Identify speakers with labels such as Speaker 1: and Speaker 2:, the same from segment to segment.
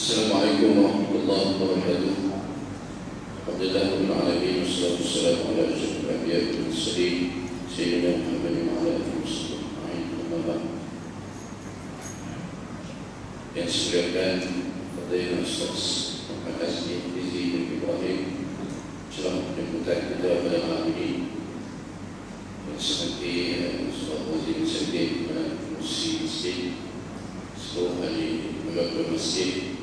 Speaker 1: Assalamualaikum warahmatullahi wabarakatuh. Alhamdulillah rabbil alamin wassalatu wassalamu ala asyrafil anbiya'i wal mursalin sayyidina Muhammadin wa ala alihi wasallam. Yang semuliakan Fadilatul Ustaz Muhammad Azmi Fizi bin Ibrahim telah menyebutkan kita pada malam ini seperti Ustaz Wazir Syedid dan Musi Masjid seluruh ahli pegawai masjid,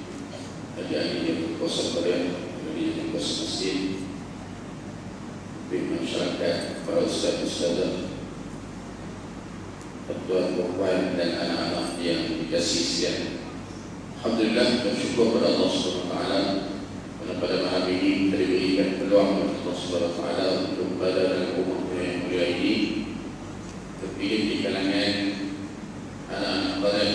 Speaker 1: ahli yang berkuasa kalian, ahli yang berkuasa masjid, pimpinan masyarakat, para ustaz-ustazah, tuan-tuan dan anak-anak yang dikasihi sekalian. Alhamdulillah, bersyukur kepada Allah SWT kerana pada malam ini kita diberikan peluang oleh Allah SWT untuk berada dalam rumah yang mulia ini, terpilih di kalangan anak-anak kalian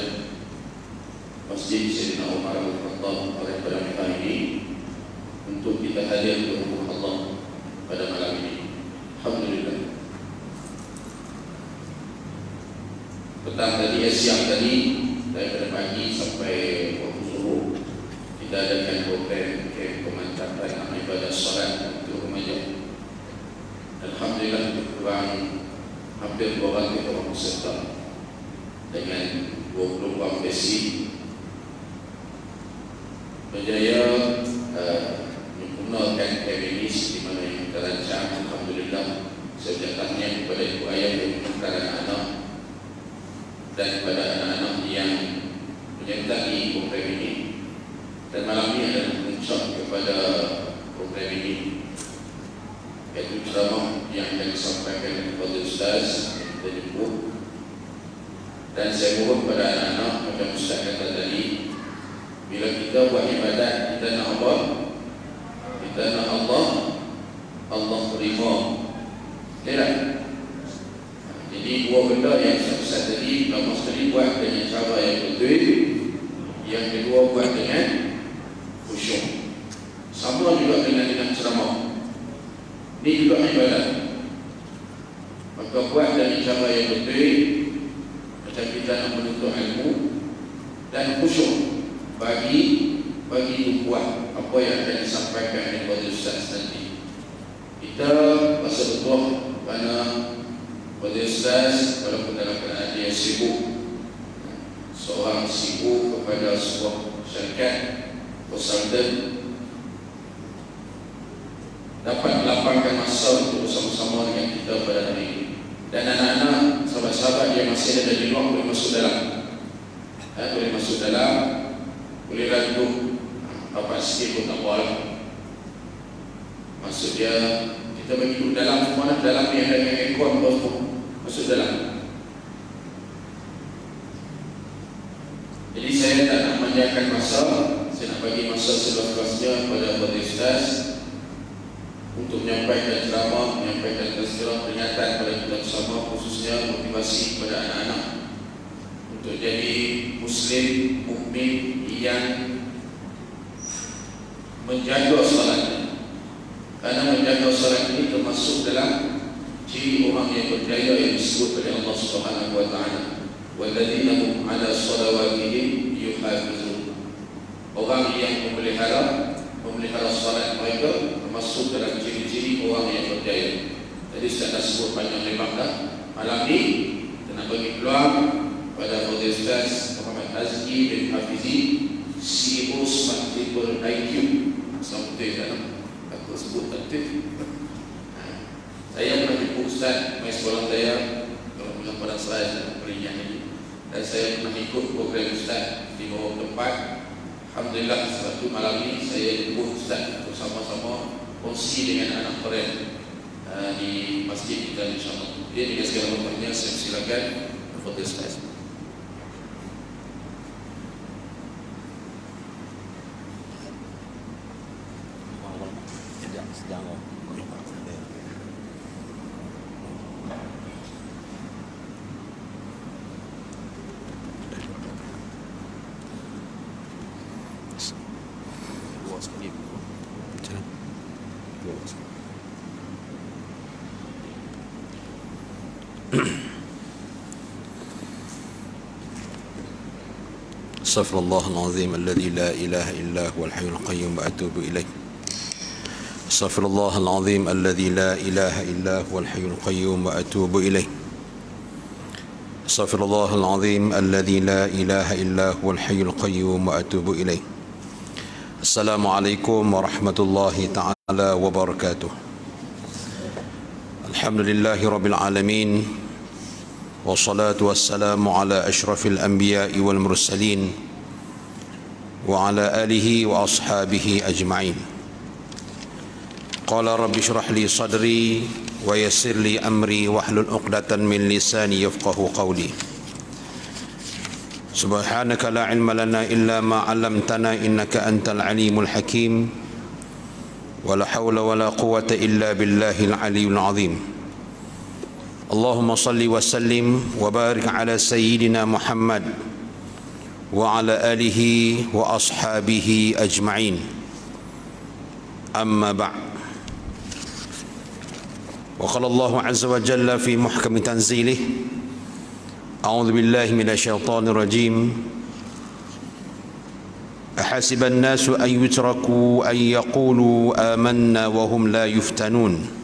Speaker 1: Masjid Sayyidina Umar Al-Khattab pada malam ini untuk kita hadir ke rumah Allah pada malam ini. Alhamdulillah. Petang tadi, siang tadi, daripada pagi sampai waktu zuhur kita adakan program pemantapan amal ibadah salat untuk remaja. Alhamdulillah, kurang hampir 200 orang peserta dengan 24 sesi. Berjaya menyempurnakan KBNIS di mana yang kita rancang. Alhamdulillah, sejak tahniah kepada ibu ayah yang menyertai anak-anak dan kepada anak-anak yang menyertai program ini. Dan malam ini adalah puncak kepada program ini, iaitu ceramah yang akan disampaikan kepada Ustaz yang kita jemput. Dan saya mohon kepada anak-anak macam Ustaz kata tadi, bila kita buat ibadat, kita nak Allah, Allah terima. Tidak. Jadi dua benda yang besar tadi, pertama sekali buat dengan cara yang betul, yang kedua buat dengan khusyuk. Sama juga dengan ceramah. Ini juga ibadat. Maka buat dengan cara yang betul, macam kita nak menuntut ilmu, dan khusyuk bagi buat apa yang akan disampaikan kepada Ustaz nanti. Kita rasa betul kerana kepada Ustaz walaupun dalam keadaan dia sibuk, seorang sibuk kepada sebuah syarikat konsultan, dapat melapangkan masa untuk bersama-sama dengan kita pada hari ini. Dan anak-anak, sahabat-sahabat yang masih ada di luar boleh masuk dalam, boleh masuk dalam, boleh ragu apa sikit pun tak boleh. Maksud dia kita bagi duduk dalam semua, dalam ni ada yang aircon masuk dalam. Jadi saya tak nak manjakan masa, saya nak bagi masa seluas-luasnya kepada Fadil Ustaz untuk menyampaikan ceramah, menyampaikan tazkirah, peringatan kepada kita bersama, khususnya motivasi kepada anak-anak untuk jadi Muslim mukmin yang menjaga salat. Karena menjaga salat ini termasuk dalam ciri orang yang berjaya yang disebut oleh Allah Subhanahu wa taala, walladzina hum 'ala shalawatihim yuhafizun. Orang yang memelihara salat mereka termasuk dalam ciri-ciri orang yang berjaya. Jadi saya dah sebut panjang lebar dah. Malam ni kita nak bagi peluang pada Fadil Ustaz Muhammad Azmi bin Hafizi, CEO Smart People IQ. Sama betul tak? Aku sebut tak betul. Saya pernah jumpa Ustaz main sekolah saya, kalau punya pada saya peringat ini. Dan saya pernah ikut program Ustaz di beberapa tempat. Alhamdulillah, satu malam ini saya jumpa Ustaz bersama-sama kongsi dengan anak keren di masjid kita, insyaAllah. Dia dengan segala hormatnya saya silakan Fadil Ustaz.
Speaker 2: استغفر الله العظيم الذي لا إله إلا هو الحي القيوم وأتوب إليه استغفر الله العظيم الذي لا إله إلا هو الحي القيوم وأتوب إليه استغفر الله العظيم الذي لا إله إلا هو الحي القيوم وأتوب إليه. السلام عليكم ورحمة الله تعالى وبركاته. الحمد لله رب العالمين والصلاة والسلام على أشرف الأنبياء والمرسلين وعلى آله وأصحابه أجمعين. قال رب اشرح لي صدري ويسر لي أمري واحلل عقدة من لساني يفقه قولي. سبحانك لا علم لنا إلا ما علمتنا إنك أنت العليم الحكيم ولا حول ولا قوة إلا بالله العلي العظيم. اللهم صل وسلم وبارك على سيدنا محمد وعلى آله وأصحابه أجمعين. أما بعد، وقال الله عز وجل في محكم تنزيله: أعوذ بالله من الشيطان الرجيم. أحسب الناس أن يتركوا أن يقولوا آمنا وهم لا يفتنون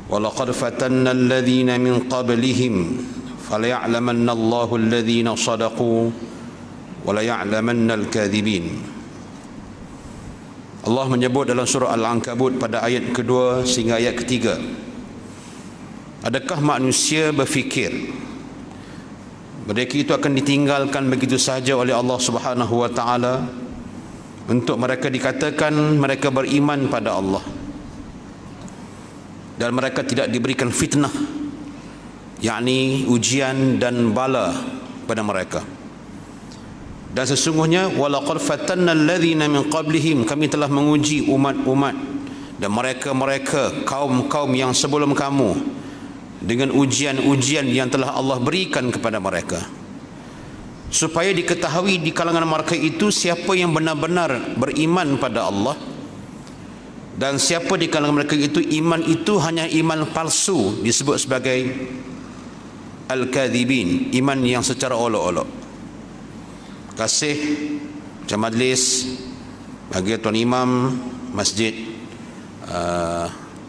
Speaker 2: ولقد فتنا الذين من قبلهم فليعلمن الله الذين صدقوا وليعلمن الكاذبين. Allah menyebut dalam surah Al-Ankabut pada ayat kedua sehingga ayat ketiga, adakah manusia berfikir mereka itu akan ditinggalkan begitu sahaja oleh Allah Subhanahu wa taala untuk mereka dikatakan mereka beriman pada Allah dan mereka tidak diberikan fitnah, yakni ujian dan bala pada mereka. Dan sesungguhnya walaqad fatanna alladhina min qablihim, kami telah menguji umat-umat dan mereka-mereka kaum-kaum yang sebelum kamu dengan ujian-ujian yang telah Allah berikan kepada mereka, supaya diketahui di kalangan mereka itu siapa yang benar-benar beriman pada Allah dan siapa di kalangan mereka itu iman itu hanya iman palsu, disebut sebagai al-kadhibin, iman yang secara olok-olok. Kasih macam majlis bagi Tuan Imam Masjid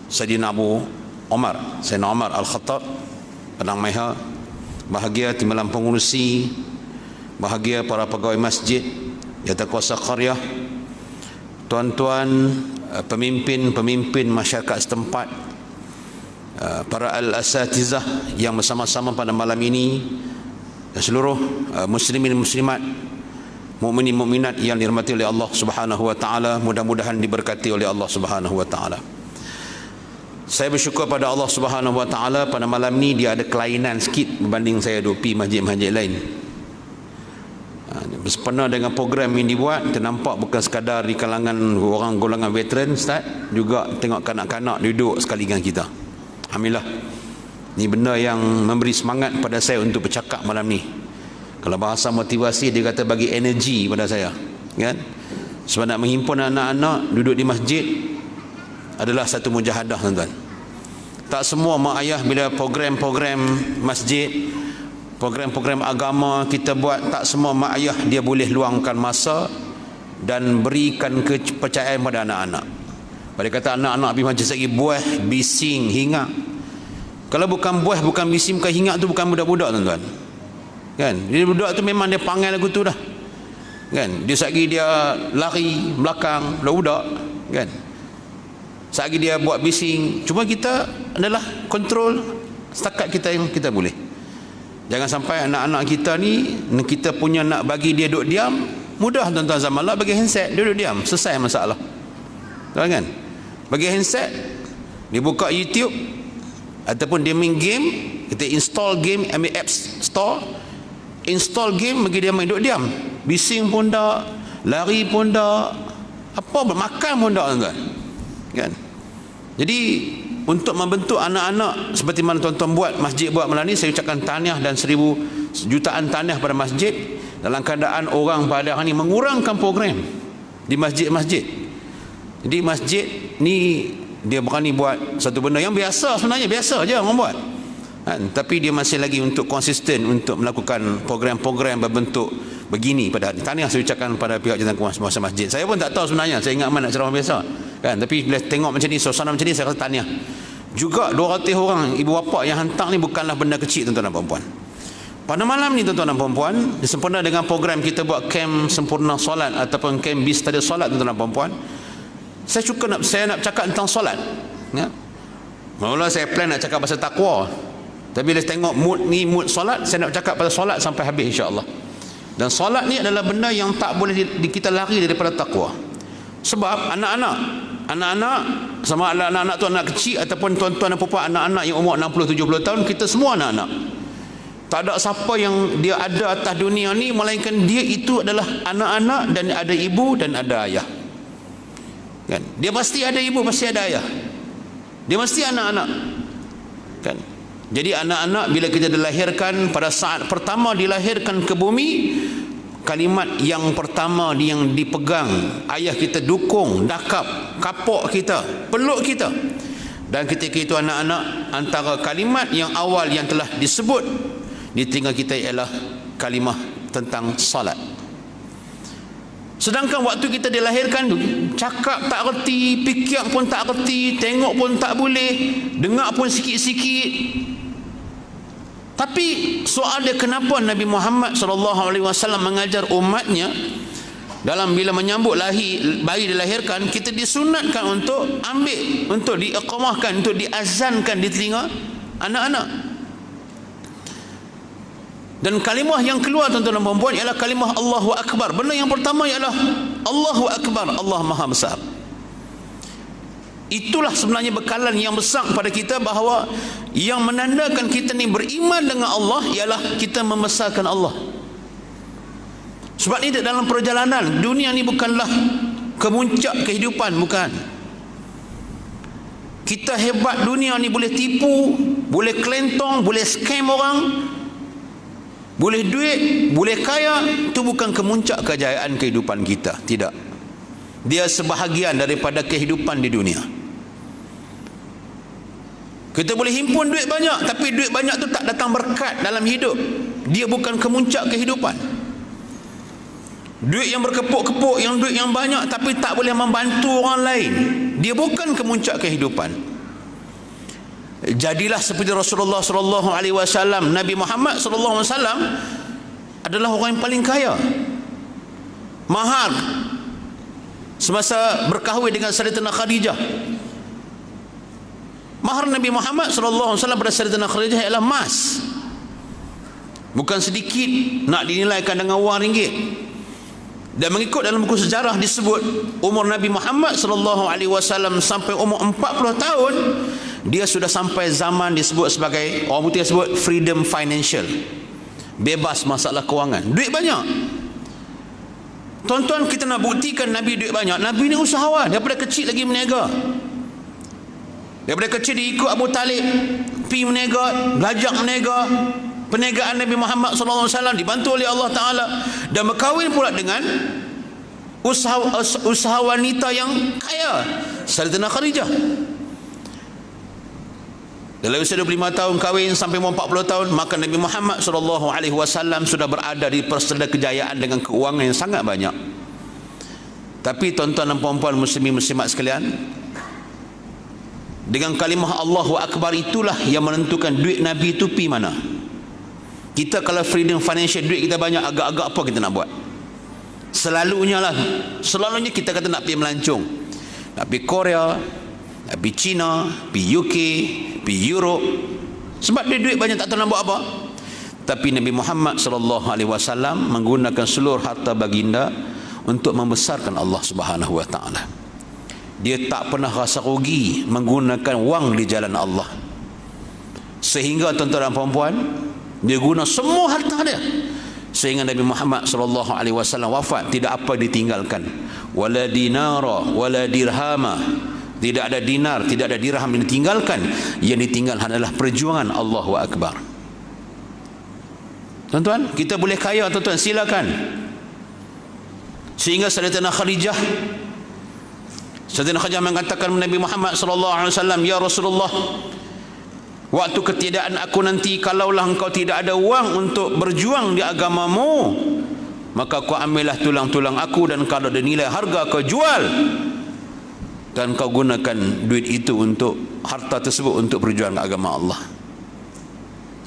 Speaker 2: Saidina Abu Omar, Saidina Omar Al-Khattab Padang Maiha, bahagia timbalan pengurusi, bahagia para pegawai masjid, jawatankuasa qaryah, tuan-tuan pemimpin-pemimpin masyarakat setempat, para al-asatizah yang bersama-sama pada malam ini, dan seluruh muslimin muslimat, mukminin mukminat yang dirahmati oleh Allah Subhanahu wa taala, mudah-mudahan diberkati oleh Allah Subhanahu wa taala. Saya bersyukur pada Allah Subhanahu wa taala pada malam ni dia ada kelainan sikit berbanding saya pergi masjid-masjid lain. Bersempena dengan program yang dibuat, ternampak bukan sekadar di kalangan orang golongan veteran, Ustaz, juga tengok kanak-kanak duduk sekali dengan kita. Alhamdulillah. Ini benda yang memberi semangat pada saya untuk bercakap malam ni. Kalau bahasa motivasi, dia kata bagi energi pada saya, kan? Sebab nak menghimpun anak-anak duduk di masjid adalah satu mujahadah, tuan-tuan. Tak semua mak ayah bila program-program masjid, program-program agama kita buat, tak semua mak ayah dia boleh luangkan masa dan berikan kepercayaan pada anak-anak. Pada kata anak-anak pergi masjid lagi buah, bising, hingat. Kalau bukan buah, bukan bising, bukan hingat tu bukan budak-budak, tuan-tuan. Kan? Jadi budak tu memang dia panggil lagu tu dah. Kan? Dia satgi dia lari belakang budak, kan? Satgi dia buat bising. Cuma kita adalah kontrol setakat kita yang kita boleh. Jangan sampai anak-anak kita ni kita punya nak bagi dia duduk diam, mudah, tuan-tuan. Zaman lah bagi handset, duduk diam, selesai masalah. Tahu kan? Bagi handset, dia buka YouTube ataupun dia main game, kita install game, ambil apps store, install game, bagi dia main duduk diam, bising pun tak, lari pun tak, apa makan pun tak, tuan-tuan, kan? Jadi untuk membentuk anak-anak seperti mana tuan-tuan buat, masjid buat malam ni, saya ucapkan tahniah dan 1000 jutaan tahniah pada masjid dalam keadaan orang pada hari ni mengurangkan program di masjid-masjid. Jadi masjid ni dia berani buat satu benda yang biasa, sebenarnya biasa je orang buat, kan? Tapi dia masih lagi untuk konsisten untuk melakukan program-program berbentuk begini pada hari. Tahniah saya ucapkan pada pihak jabatan penguasa masjid. Saya pun tak tahu sebenarnya, saya ingat amat nak ceramah biasa kan, tapi bila tengok macam ni, suasana macam ni, saya rasa tahniah. Juga 200 orang ibu bapa yang hantar ni bukanlah benda kecil, tuan-tuan dan puan-puan. Pada malam ni, tuan-tuan dan puan-puan, disempurna dengan program kita buat camp sempurna solat ataupun camp bis study solat, tuan-tuan dan puan-puan. Saya nak cakap tentang solat ya. Mula saya plan nak cakap pasal takwa, tapi bila tengok mood ni, mood solat, saya nak cakap pasal solat sampai habis insya-Allah. Dan solat ni adalah benda yang tak boleh kita lari daripada takwa. Sebab anak-anak sama anak-anak tu anak kecil ataupun tuan-tuan dan puan anak-anak yang umur 60-70 tahun, kita semua anak-anak. Tak ada siapa yang dia ada atas dunia ni melainkan dia itu adalah anak-anak, dan ada ibu dan ada ayah. Kan? Dia pasti ada ibu, pasti ada ayah. Dia mesti anak-anak. Kan? Jadi anak-anak bila kita dilahirkan, pada saat pertama dilahirkan ke bumi, kalimat yang pertama yang dipegang ayah kita, dukung, dakap, kapok kita, peluk kita. Dan ketika itu anak-anak, antara kalimat yang awal yang telah disebut di telinga kita ialah kalimah tentang salat. Sedangkan waktu kita dilahirkan tu, cakap tak reti, fikir pun tak reti, tengok pun tak boleh, dengar pun sikit-sikit. Tapi soal dia, kenapa Nabi Muhammad SAW mengajar umatnya dalam bila menyambut bayi dilahirkan, kita disunatkan untuk ambil, untuk diiqamahkan, untuk diazankan di telinga anak-anak. Dan kalimah yang keluar, tuan-tuan dan puan-puan, ialah kalimah Allahu Akbar. Benda yang pertama ialah Allahu Akbar, Allah Maha Besar. Itulah sebenarnya bekalan yang besar pada kita, bahawa yang menandakan kita ni beriman dengan Allah ialah kita membesarkan Allah. Sebab ini dalam perjalanan dunia ni bukanlah kemuncak kehidupan, bukan. Kita hebat dunia ni, boleh tipu, boleh kelentong, boleh scam orang, boleh duit, boleh kaya. Itu bukan kemuncak kejayaan kehidupan kita, tidak. Dia sebahagian daripada kehidupan di dunia. Kita boleh himpun duit banyak, tapi duit banyak tu tak datang berkat dalam hidup. Dia bukan kemuncak kehidupan. Duit yang berkepuk-kepuk, yang duit yang banyak tapi tak boleh membantu orang lain, dia bukan kemuncak kehidupan. Jadilah seperti Rasulullah SAW. Nabi Muhammad SAW adalah orang yang paling kaya. Mahar semasa berkahwin dengan Sayyidatina Khadijah, mahar Nabi Muhammad SAW pada Sayyidatina Khadijah ialah emas. Bukan sedikit, nak dinilaikan dengan wang ringgit. Dan mengikut dalam buku sejarah disebut, umur Nabi Muhammad SAW sampai umur 40 tahun, dia sudah sampai zaman disebut sebagai, orang putih sebut freedom financial, bebas masalah kewangan, duit banyak. Tuan-tuan, kita nak buktikan Nabi duit banyak. Nabi ni usahawan, daripada kecil lagi berniaga. Daripada kecil dia ikut Abu Talib, pergi berniaga, belajar berniaga. Perniagaan Nabi Muhammad SAW dibantu oleh Allah Ta'ala, dan berkahwin pula dengan usaha wanita yang kaya, Sayyidatina Khadijah. Dalam usia 25 tahun kahwin sampai umur 40 tahun, maka Nabi Muhammad SAW sudah berada di perseda kejayaan dengan keuangan yang sangat banyak. Tapi tuan-tuan dan puan-puan muslimin muslimat sekalian, dengan kalimah Allahu Akbar itulah yang menentukan duit Nabi itu pergi mana. Kita kalau freedom financial, duit kita banyak, agak-agak apa kita nak buat? Selalunya kita kata nak pergi melancong, nak pergi Korea, nak pergi China, pergi UK, pergi Europe. Sebab dia duit banyak, tak tahu nak buat apa. Tapi Nabi Muhammad SAW menggunakan seluruh harta baginda untuk membesarkan Allah Subhanahu Wa Taala. Dia tak pernah rasa rugi menggunakan wang di jalan Allah. Sehingga tuan-tuan dan puan-puan, dia guna semua harta dia, sehingga Nabi Muhammad SAW wafat tidak apa ditinggalkan. Wala dinara wala dirhama, tidak ada dinar, tidak ada dirham yang ditinggalkan. Yang ditinggalkan adalah perjuangan Allahu Akbar. Tuan-tuan, kita boleh kaya, tuan-tuan, silakan. Sehingga Sayyidatina Khadijah mengatakan Nabi Muhammad SAW, ya Rasulullah, waktu ketiadaan aku nanti, kalaulah engkau tidak ada wang untuk berjuang di agamamu, maka kau ambillah tulang-tulang aku dan kalau ada nilai harga kau jual dan kau gunakan duit itu untuk harta tersebut untuk perjuangan agama Allah.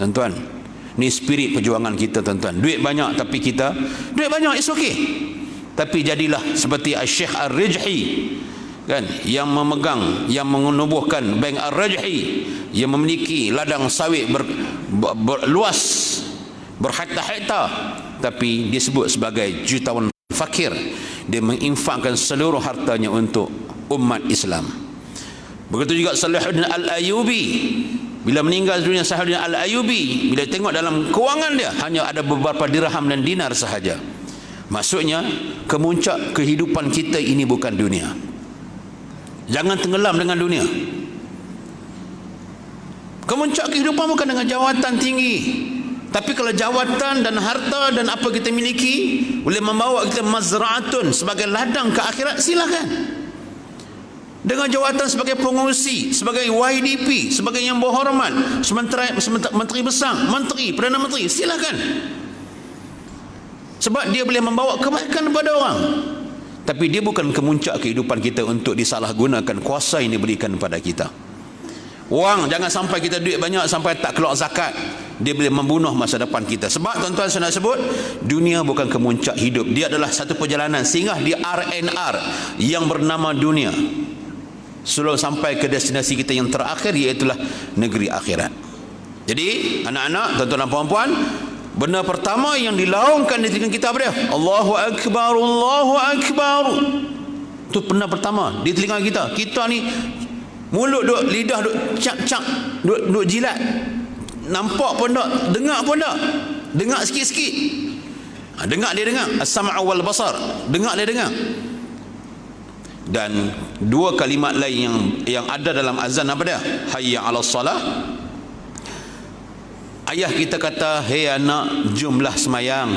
Speaker 2: Tuan-tuan, ni spirit perjuangan kita tuan-tuan. Duit banyak tapi kita, duit banyak is okay. Tapi jadilah seperti Syekh Ar-Rajhi kan, yang memegang, yang menubuhkan Bank Ar-Rajhi, yang memiliki ladang sawit luas berhektar-hektar, tapi disebut sebagai jutawan fakir. Dia menginfakkan seluruh hartanya untuk umat Islam. Begitu juga Salahuddin Al-Ayyubi, bila meninggal dunia Salahuddin Al-Ayyubi, bila tengok dalam kewangan dia hanya ada beberapa dirham dan dinar sahaja. Maksudnya kemuncak kehidupan kita ini bukan dunia. Jangan tenggelam dengan dunia. Kemuncak kehidupan bukan dengan jawatan tinggi. Tapi kalau jawatan dan harta dan apa kita miliki boleh membawa kita mazra'atun, sebagai ladang ke akhirat, silakan. Dengan jawatan sebagai pengurusi, sebagai YDP, sebagai yang berhormat, menteri besar, menteri, Perdana Menteri, silakan. Sebab dia boleh membawa kebaikan kepada orang. Tapi dia bukan kemuncak kehidupan kita untuk disalahgunakan kuasa yang diberikan kepada kita. Wang, jangan sampai kita duit banyak sampai tak keluar zakat. Dia boleh membunuh masa depan kita. Sebab tuan-tuan saya nak sebut, dunia bukan kemuncak hidup. Dia adalah satu perjalanan singgah di RNR yang bernama dunia, sebelum sampai ke destinasi kita yang terakhir, iaitulah negeri akhirat. Jadi anak-anak, tuan-tuan dan puan-puan, benda pertama yang dilaungkan di telinga kita apa dia? Allahu Akbar, Allahu Akbar. Itu benda pertama di telinga kita. Kita ni mulut duk, lidah duk cak-cak, duk jilat. Nampak pun tak, dengar pun tak. Dengar sikit-sikit. Dengar dia dengar. As-sam'u wal basar. Dengar dia dengar. Dan dua kalimat lain yang ada dalam azan apa dia? Hayya 'alas salah. Ayah kita kata, "Hei anak, jumlah semayang."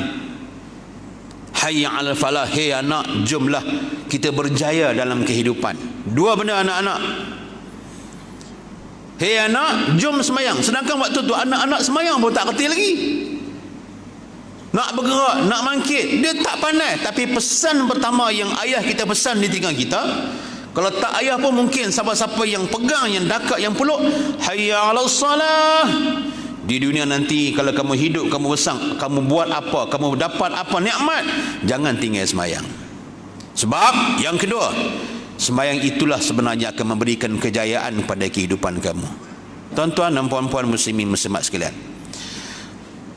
Speaker 2: Hayya 'alal falah, "Hei anak, jumlah kita berjaya dalam kehidupan." Dua benda anak-anak. Hei anak, jom semayang. Sedangkan waktu tu anak-anak semayang pun tak kerti lagi. Nak bergerak, nak bangkit, dia tak pandai. Tapi pesan pertama yang ayah kita pesan di telinga kita, kalau tak ayah pun mungkin siapa-siapa yang pegang, yang dakat, yang peluk, hayya 'alas salah. Di dunia nanti kalau kamu hidup, kamu besar, kamu buat apa, kamu dapat apa nikmat, jangan tinggal semayang. Sebab yang kedua, sembahyang itulah sebenarnya akan memberikan kejayaan pada kehidupan kamu. Tuan-tuan dan puan-puan muslimin muslimat sekalian,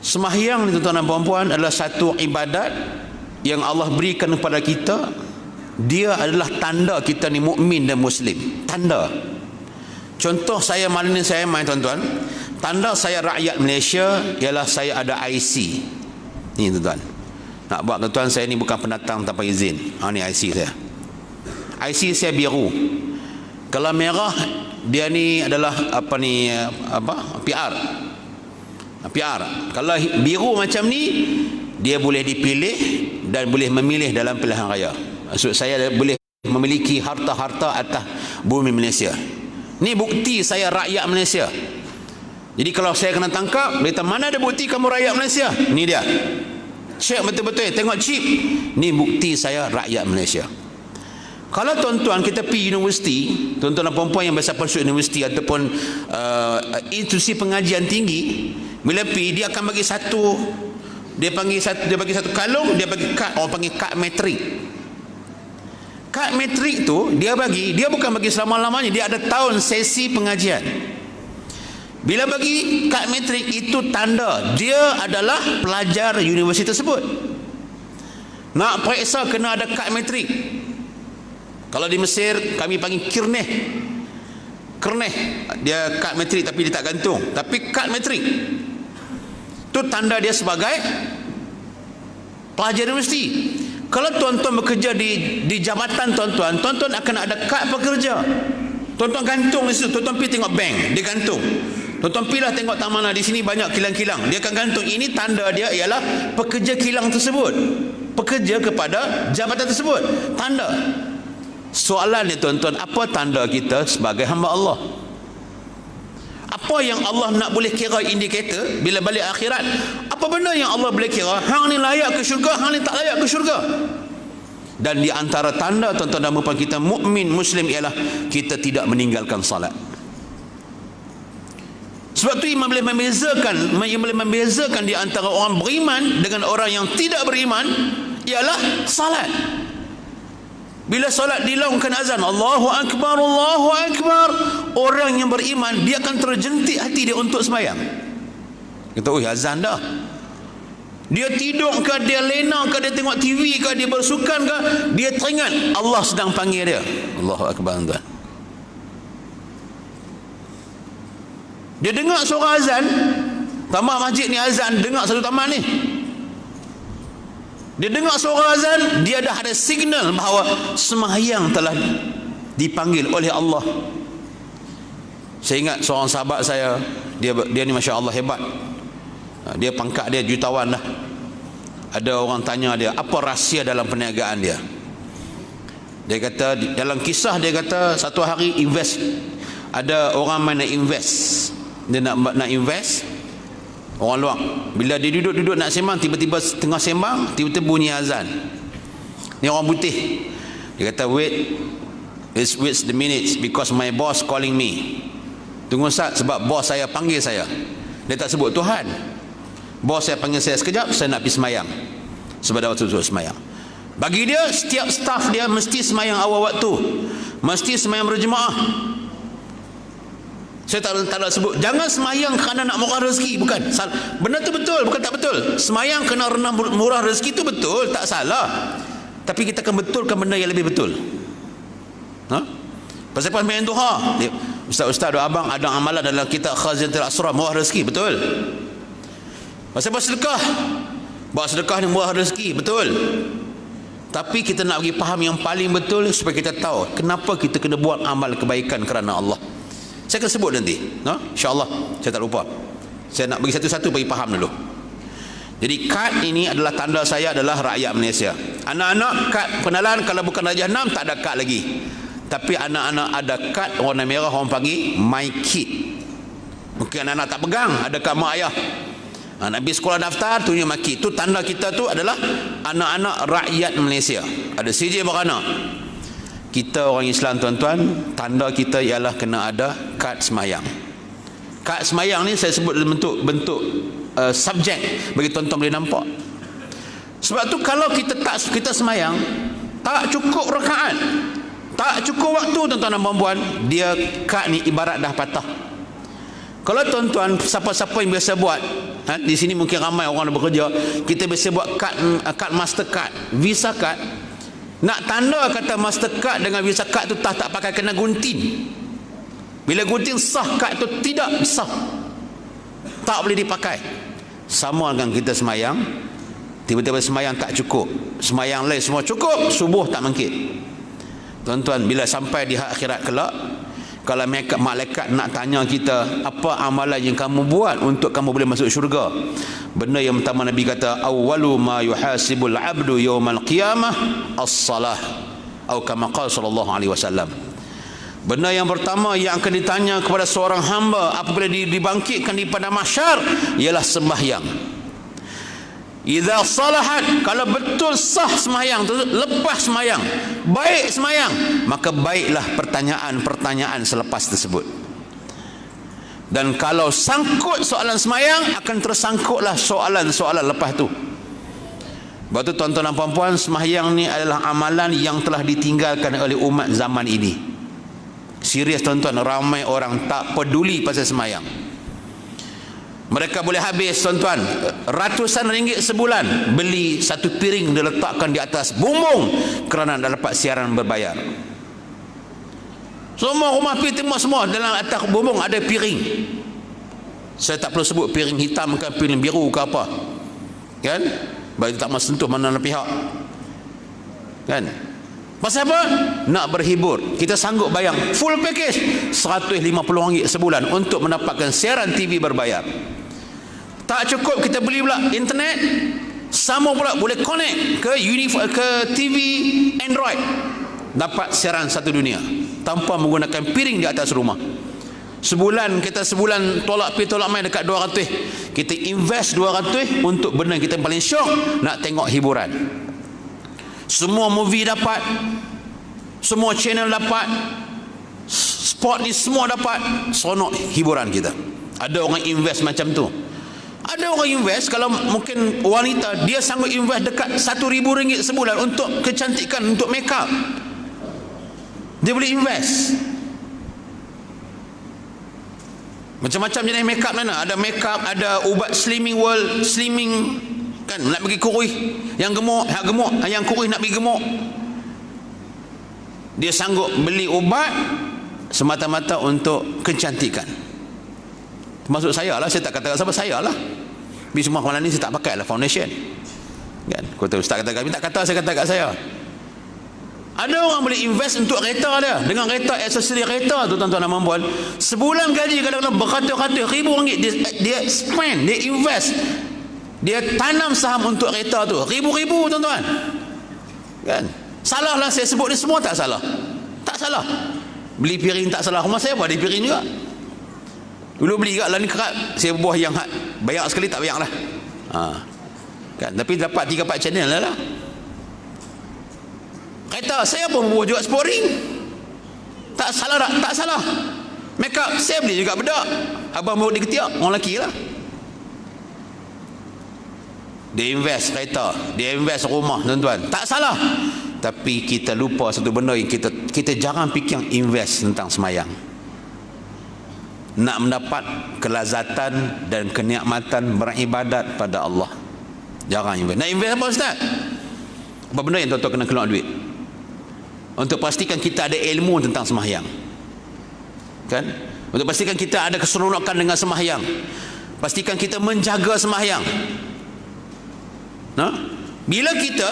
Speaker 2: sembahyang, tuan-tuan dan puan-puan, adalah satu ibadat yang Allah berikan kepada kita. Dia adalah tanda kita ni mukmin dan muslim. Tanda. Contoh saya malam ni saya main tuan-tuan, tanda saya rakyat Malaysia ialah saya ada IC. Ni tuan-tuan. Nak buat tuan-tuan, saya ni bukan pendatang tanpa izin. Ni IC saya. IC saya biru. Kalau merah, dia ni adalah PR. PR. Kalau biru macam ni, dia boleh dipilih dan boleh memilih dalam pilihan raya. Maksud saya boleh memiliki harta-harta atas bumi Malaysia. Ni bukti saya rakyat Malaysia. Jadi kalau saya kena tangkap, berita mana ada bukti kamu rakyat Malaysia? Ni dia. Cek betul-betul, tengok chip. Ni bukti saya rakyat Malaysia. Kalau tuan-tuan kita pergi universiti, tuan-tuan dan puan-puan yang biasa masuk universiti ataupun institusi pengajian tinggi, bila pergi dia akan bagi satu, dia bagi satu kalung, dia bagi kad, orang panggil kad metrik. Kad metrik tu dia bukan bagi selama-lamanya, dia ada tahun sesi pengajian. Bila bagi kad metrik itu tanda dia adalah pelajar universiti tersebut. Nak periksa kena ada kad metrik. Kalau di Mesir kami panggil kirneh, dia kad metrik tapi dia tak gantung, tapi kad metrik itu tanda dia sebagai pelajar universiti. Kalau tuan-tuan bekerja di jabatan tuan-tuan akan ada kad pekerja. Tuan-tuan gantung di situ, tuan-tuan pergi tengok bank, dia gantung. Tuan-tuan pergilah tengok tak mana, di sini banyak kilang-kilang, dia akan gantung. Ini tanda dia ialah pekerja kilang tersebut, pekerja kepada jabatan tersebut, tanda. Soalan ni tuan-tuan, apa tanda kita sebagai hamba Allah? Apa Apa yang Allah nak boleh kira indikator bila balik akhirat? Apa benda yang Allah boleh kira hang ni layak ke syurga, hang ni tak layak ke syurga? Dan di antara tanda tuan-tuan dan puan kita mukmin muslim ialah kita tidak meninggalkan salat. Sebab tu imam boleh membezakan di antara orang beriman dengan orang yang tidak beriman ialah salat. Bila solat dilaungkan azan, Allahu Akbar, Allahu Akbar, orang yang beriman dia akan terjentik hati dia untuk sembahyang. Kata, oh azan dah. Dia tidur ke, dia lena ke, dia tengok TV ke, dia bersukan ke, dia teringat Allah sedang panggil dia. Allahu Akbar tuan. Dia dengar suara azan, tamat masjid ni azan, dengar satu tamat ni. Dia dengar suara azan, dia dah ada signal bahawa sembahyang telah dipanggil oleh Allah. Saya ingat seorang sahabat saya, dia ni Masya Allah hebat. Dia pangkat dia jutawan lah. Ada orang tanya dia, apa rahsia dalam perniagaan dia? Dia kata, dalam kisah dia kata, satu hari invest. Ada orang main nak invest. Dia nak invest. Orang luar, bila dia duduk nak sembang, tiba-tiba tengah sembang, tiba-tiba bunyi azan. Ni orang putih. Dia kata, wait the minutes because my boss calling me. Tunggu saat, sebab bos saya panggil saya. Dia tak sebut Tuhan. Bos saya panggil saya sekejap, saya nak pergi semayang. Sebab dah waktu semayang. Bagi dia, setiap staff dia mesti semayang awal waktu, mesti semayang berjemaah. Saya tak nak sebut, jangan semayang kerana nak murah rezeki, bukan. Benda tu betul, bukan tak betul. Semayang kerana murah rezeki tu betul, tak salah. Tapi kita akan betulkan benda yang lebih betul. Pasal semayang duha, ustaz-ustaz doa abang ada amalan dalam kitab Khazinatul Asrar murah rezeki, betul. Pasal sedekah, buat sedekah ni murah rezeki, betul. Tapi kita nak bagi faham yang paling betul supaya kita tahu kenapa kita kena buat amal kebaikan kerana Allah. Saya akan sebut nanti, insya-Allah, saya tak lupa. Saya nak bagi satu-satu bagi faham dulu. Jadi kad ini adalah tanda saya adalah rakyat Malaysia. Anak-anak kad pengenalan, kalau bukan Raja 6 tak ada kad lagi. Tapi anak-anak ada kad warna merah, orang panggil My Kid. Mungkin anak-anak tak pegang, ada kad mak ayah. Nak pergi sekolah daftar, tunjuk My Kid. Itu tanda kita tu adalah anak-anak rakyat Malaysia. Ada CJ beranak. Kita orang Islam tuan-tuan, tanda kita ialah kena ada kad semayang. Kad semayang ni saya sebut dalam bentuk subjek bagi tuan-tuan boleh nampak. Sebab tu kalau kita semayang tak cukup rakaat, tak cukup waktu tuan-tuan dan puan-puan, dia kad ni ibarat dah patah. Kalau tuan-tuan siapa-siapa yang biasa buat, di sini mungkin ramai orang yang bekerja, kita biasa buat kad Mastercard, Visa card. Nak tanda kata Mastercard dengan Visa card tu tak pakai, kena gunting. Bila gunting sah, kad tu tidak sah, tak boleh dipakai. Sama dengan kita semayang, tiba-tiba semayang tak cukup, semayang lain semua cukup, subuh tak mangkit. Tuan-tuan, bila sampai di akhirat kelak, kalau malaikat nak tanya kita apa amalan yang kamu buat untuk kamu boleh masuk syurga, benda yang pertama Nabi kata, awwalu ma yuhasibul abdu yaumal qiyamah as-salah, atau kama qala sallallahu alaihi wasallam. Benda yang pertama yang akan ditanya kepada seorang hamba apabila dibangkitkan di padang mahsyar ialah sembahyang. Idza salahat, kalau betul sah sembahyang tu, lepas sembahyang, baik sembahyang, maka baiklah pertanyaan-pertanyaan selepas tersebut. Dan kalau sangkut soalan sembahyang, akan tersangkutlah soalan-soalan lepas tu. Sebab tu tuan-tuan dan puan-puan, sembahyang ni adalah amalan yang telah ditinggalkan oleh umat zaman ini. Serius tuan-tuan, ramai orang tak peduli pasal sembahyang. Mereka boleh habis tuan-tuan ratusan ringgit sebulan beli satu piring diletakkan di atas bumbung kerana dah dapat siaran berbayar. Semua rumah pergi tengok, semua dalam atas bumbung ada piring. Saya tak perlu sebut piring hitam ke piring biru ke apa, kan? Bagi tak mahu sentuh mana-mana pihak, kan? Pasal apa? Nak berhibur. Kita sanggup bayang full package RM150 sebulan untuk mendapatkan siaran TV berbayar. Tak cukup, kita beli pula internet, sama pula boleh connect ke TV Android, dapat siaran satu dunia tanpa menggunakan piring di atas rumah. Sebulan tolak pi tolak main dekat 200. Kita invest 200 untuk benda kita paling syok, nak tengok hiburan. Semua movie dapat, semua channel dapat, sport ni semua dapat, seronok hiburan kita. Ada orang invest macam tu. Ada orang invest, kalau mungkin wanita, dia sanggup invest dekat RM1,000 sebulan untuk kecantikan, untuk make up. Dia boleh invest. Macam-macam jenis make up mana. Ada make up, ada ubat slimming world, slimming kan, nak pergi kurus. Yang gemuk, yang kurus nak pergi gemuk. Dia sanggup beli ubat semata-mata untuk kecantikan. Termasuk saya lah, saya tak katakan siapa, saya lah. Tapi semua malam ni saya tak pakai lah foundation. Kan? Kata ustaz kata kami, tak kata saya kata kat saya. Ada orang boleh invest untuk kereta dia. Dengan kereta, aksesori kereta tu tuan-tuan dan puan-puan, sebulan gaji kadang-kadang beratus-ratus RM1,000 dia spend, dia invest. Dia tanam saham untuk kereta tu. Ribu-ribu tuan-tuan. Kan? Salah lah saya sebut ni semua, tak salah. Tak salah. Beli piring tak salah. Rumah saya pun ada piring juga. Dulu beli kat lain kerat, saya buah yang bayar sekali tak bayar lah. Kan? Tapi dapat 3-4 channel lah. Kereta saya pun buah juga sporing. Tak salah tak? Tak salah. Make up saya beli juga bedak. Abang bawa di ketiak, orang lelaki lah. Dia invest kereta, dia invest rumah tuan-tuan. Tak salah. Tapi kita lupa satu benda yang kita jarang fikir, invest tentang semayang. Nak mendapat kelazatan dan kenikmatan beribadat pada Allah. Jarang invest. Nak invest apa ustaz? Apa benda yang tuan-tuan kena keluar duit? Untuk pastikan kita ada ilmu tentang sembahyang. Kan? Untuk pastikan kita ada keseronokan dengan sembahyang. Pastikan kita menjaga sembahyang. Nah, bila kita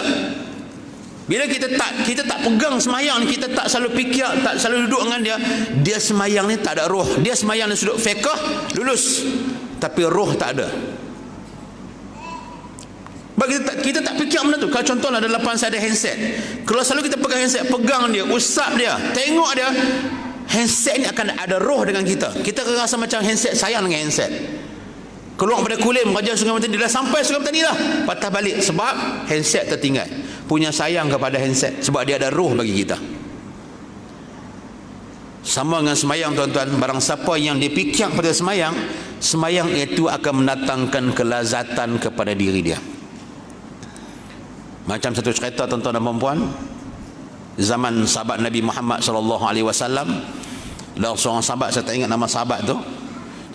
Speaker 2: tak pegang sembahyang, kita tak selalu fikir, tak selalu duduk dengan dia sembahyang ni tak ada roh. Dia sembahyang dari sudut fiqh lulus, tapi roh tak ada. Bagi kita tak fikir benda tu. Kalau contohnya ada depan saya ada handset, kalau selalu kita pegang handset, pegang dia, usap dia, tengok dia, handset ni akan ada roh dengan kita. Kita rasa macam handset, sayang dengan handset. Keluar pada Kulim, Raja Sungai Petani, dia dah sampai Sungai Petani dah, patah balik sebab handset tertinggal. Punya sayang kepada handset sebab dia ada roh bagi kita. Sama dengan semayang tuan-tuan, barang siapa yang dipikir pada semayang, semayang itu akan mendatangkan kelazatan kepada diri dia. Macam satu cerita tuan-tuan dan puan-puan, zaman sahabat Nabi Muhammad SAW, ada seorang sahabat, saya tak ingat nama sahabat tu,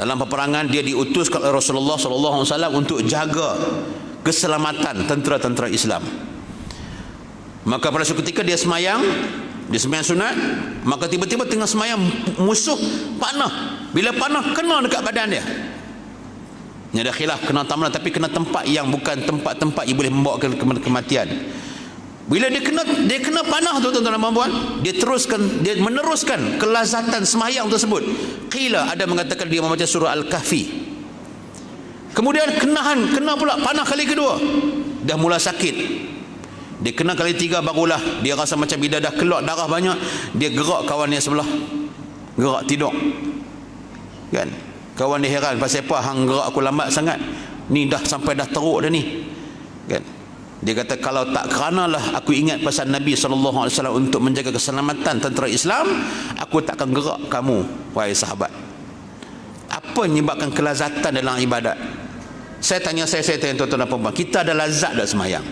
Speaker 2: dalam peperangan dia diutus oleh Rasulullah SAW untuk jaga keselamatan tentera-tentera Islam. Maka pada suatu ketika dia semayang sunat, maka tiba-tiba tengah semayang musuh panah. Bila panah kena dekat badan dia, ini ada khilaf, kena tamlah, tapi kena tempat yang bukan tempat-tempat yang boleh membawa ke kematian. Bila dia kena panah tu tuan-tuan dan puan-puan, dia meneruskan kelazatan semayang tersebut. Qila, ada mengatakan dia membaca surah Al-Kahfi. Kemudian kena pula panah kali kedua, dah mula sakit. Dia kena kali 3 barulah dia rasa macam bila dah keluar darah banyak, dia gerak kawan dia sebelah, gerak tidur. Kan? Kawan dia heran, pasal apa hang gerak aku lambat sangat, ni dah sampai dah teruk dah ni. Kan? Dia kata, kalau tak keranalah aku ingat pasal Nabi SAW untuk menjaga keselamatan tentera Islam, aku takkan gerak kamu, wahai sahabat. Apa menyebabkan kelazatan dalam ibadat? Saya tanya tuan-tuan dan puan-puan, kita ada lazat tak semayang?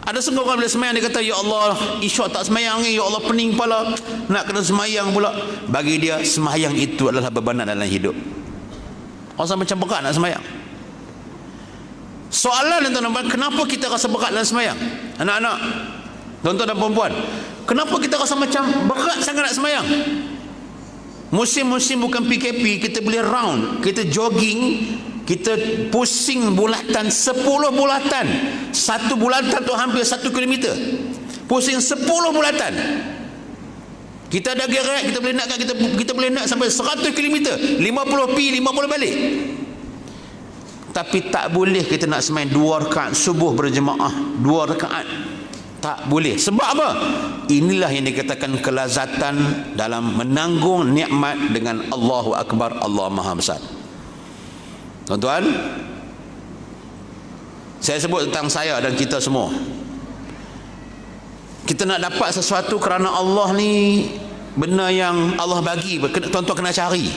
Speaker 2: Ada setengah orang bila semayang dia kata, ya Allah, isyak tak semayang ni, ya Allah pening kepala, nak kena semayang pula. Bagi dia semayang itu adalah bebanat dalam hidup. Orang macam berat nak semayang. Soalan tuan-tuan, kenapa kita rasa berat dalam semayang? Anak-anak, tuan-tuan dan puan-puan, kenapa kita rasa macam berat sangat nak semayang? Musim-musim bukan PKP, kita boleh round, kita jogging, kita pusing bulatan 10 bulatan. Satu bulatan tu hampir 1 kilometer. Pusing 10 bulatan. Kita ada gerak, kita boleh nak sampai 100 kilometer, 50 pi, 50 balik. Tapi tak boleh kita nak semain 2 rakaat subuh berjemaah, 2 rakaat. Tak boleh. Sebab apa? Inilah yang dikatakan kelazatan dalam menanggung nikmat dengan Allahu Akbar, Allah Maha Besar. Tuan-tuan, saya sebut tentang saya dan kita semua. Kita nak dapat sesuatu kerana Allah ni benda yang Allah bagi, tuan-tuan kena cari.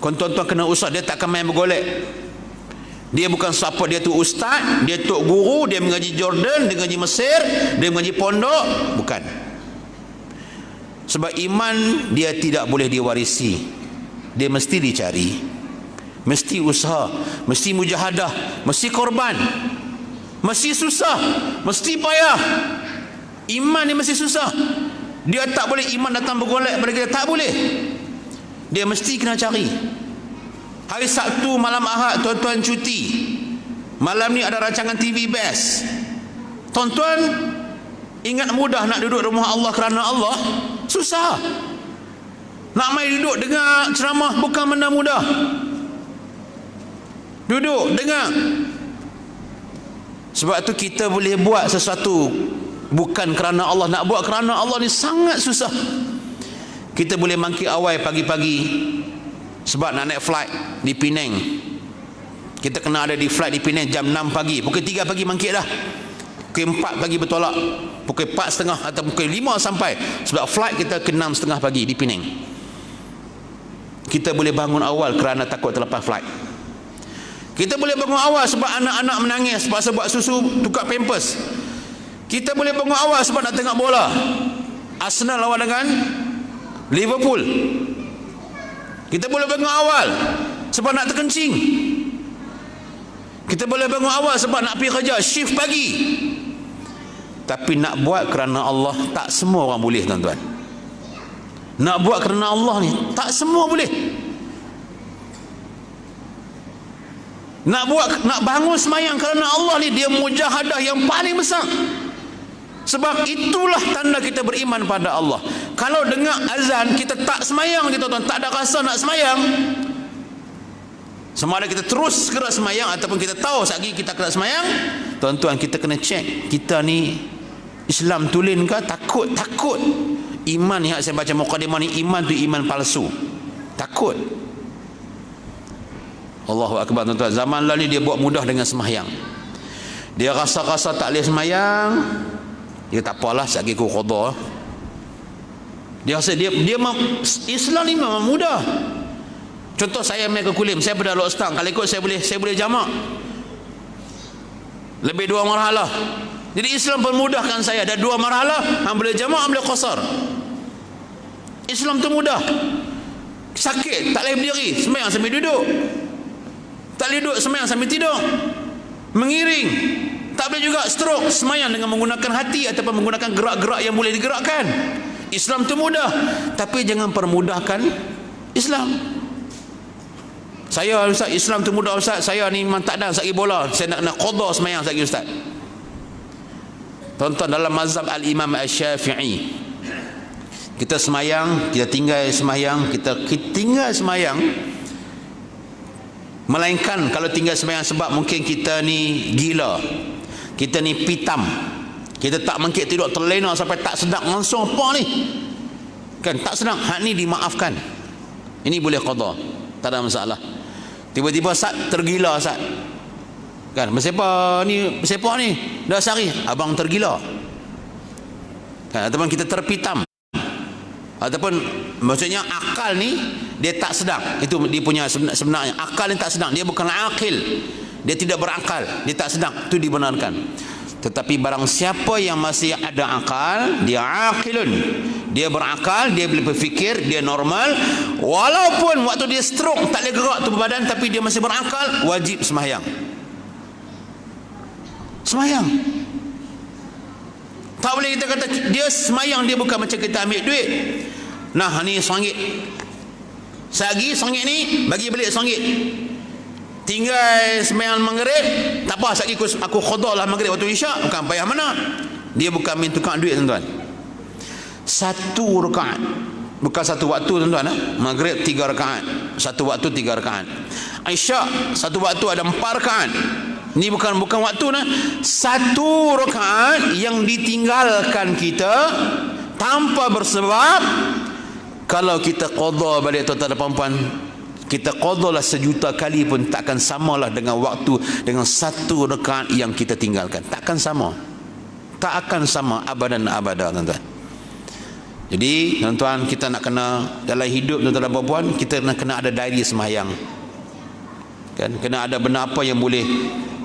Speaker 2: Tuan-tuan kena usah. Dia takkan main bergolek. Dia bukan siapa, dia tu ustaz, dia tok guru, dia mengaji Jordan, dia mengaji Mesir, dia mengaji pondok. Bukan. Sebab iman dia tidak boleh diwarisi. Dia mesti dicari, mesti usaha, mesti mujahadah, mesti korban, mesti susah, mesti payah. Iman ni mesti susah. Dia tak boleh iman datang bergolek pada kita, tak boleh. Dia mesti kena cari. Hari Sabtu malam Ahad tuan-tuan cuti, malam ni ada rancangan TV best. Tuan-tuan ingat mudah nak duduk rumah Allah kerana Allah? Susah. Nak mai duduk dengar ceramah bukan benda mudah. Duduk dengar. Sebab tu kita boleh buat sesuatu bukan kerana Allah. Nak buat kerana Allah ni sangat susah. Kita boleh bangkit awal pagi-pagi sebab nak naik flight di Penang. Kita kena ada di flight di Penang jam 6 pagi. Pukul 3 pagi bangkit dah. Pukul 4 pagi bertolak. Pukul 4.30 atau pukul 5 sampai. Sebab flight kita ke 6.30 pagi di Penang. Kita boleh bangun awal kerana takut terlepas flight. Kita boleh bangun awal sebab anak-anak menangis, sebab buat susu, tukar pampers. Kita boleh bangun awal sebab nak tengok bola. Arsenal lawan dengan Liverpool. Kita boleh bangun awal sebab nak terkencing. Kita boleh bangun awal sebab nak pergi kerja, shift pagi. Tapi nak buat kerana Allah, tak semua orang boleh, tuan-tuan. Nak buat kerana Allah ni, tak semua boleh. Nak bangun semayang kerana Allah ni, dia mujahadah yang paling besar. Sebab itulah tanda kita beriman pada Allah. Kalau dengar azan kita tak semayang, tuan-tuan, tak ada rasa nak semayang, sama ada kita terus segera semayang ataupun kita tahu sekali kita kena semayang, tuan-tuan, kita kena cek kita ni Islam tulen ke? Takut iman yang saya baca mukadimah ni, iman tu iman palsu, takut. Allahu Akbar, tuan-tuan. Zaman lalu ni dia buat mudah dengan semayang. Dia rasa-rasa tak boleh semayang, dia tak apalah, sekali ku qada. Dia rasa dia Islam ni memang mudah. Contoh saya main ke Kulim, saya pada Lok Stang, kalau ikut saya boleh jamak lebih 2 marhalah. Jadi Islam permudahkan saya, ada 2 marhalah, hang boleh jamak, hang boleh qasar. Islam tu mudah. Sakit tak boleh berdiri, sembahyang sambil duduk. Tak boleh duduk, sembahyang sambil tidur. Mengiring tak boleh juga, stroke, sembahyang dengan menggunakan hati ataupun menggunakan gerak-gerak yang boleh digerakkan. Islam tu mudah. Tapi jangan permudahkan Islam. Saya, Ustaz, Islam tu mudah, Ustaz, saya ni memang tak ada sagi bola, saya nak qada sembahyang sagi, Ustaz. Tonton dalam mazhab Al-Imam Asy-Syafi'i, kita semayang, kita tinggal semayang, kita tinggal semayang. Melainkan kalau tinggal semayang sebab mungkin kita ni gila, kita ni pitam, kita tak mungkin tidur terlena sampai tak sedap langsung apa ni, kan tak sedap, hak ni dimaafkan, ini boleh qada, tak ada masalah. Tiba-tiba Ustaz tergila, Ustaz, kan bersepak ni dah sehari, abang tergila, kan, ataupun kita terpitam, ataupun maksudnya akal ni dia tak sedang, itu dia punya sebenarnya akal ni tak sedang, dia bukan akil, dia tidak berakal, dia tak sedang, itu dibenarkan. Tetapi barang siapa yang masih ada akal, dia akilun, dia berakal, dia boleh berfikir, dia normal, walaupun waktu dia stroke tak boleh gerak tubuh badan, tapi dia masih berakal, wajib sembahyang. Sembahyang. Tak boleh kita kata dia sembahyang, dia bukan macam kita ambil duit. Nah, ni RM1. Sehari RM1 ni bagi balik RM1. Tinggal sembahyang maghrib, tak apa, sehari aku qada lah maghrib waktu isyak, bukan payah mana. Dia bukan main tukar duit, tuan-tuan. 1 rakaat, bukan 1 waktu, tuan-tuan. Maghrib 3 rakaat, 1 waktu 3 rakaat. Isyak 1 waktu ada 4 rakaat. Ini bukan waktu nah. Satu rakaat yang ditinggalkan kita tanpa bersebab, kalau kita qada balik tuan-tuan dan puan-puan, kita qadalah 1,000,000 kali pun takkan samalah dengan waktu, dengan satu rakaat yang kita tinggalkan. Takkan sama. Tak akan sama abadan abada, tuan-tuan. Jadi tuan-tuan, kita nak kena dalam hidup tuan-tuan dan puan-puan, kita nak kena ada diary sembahyang. Kan, kena ada benda apa yang boleh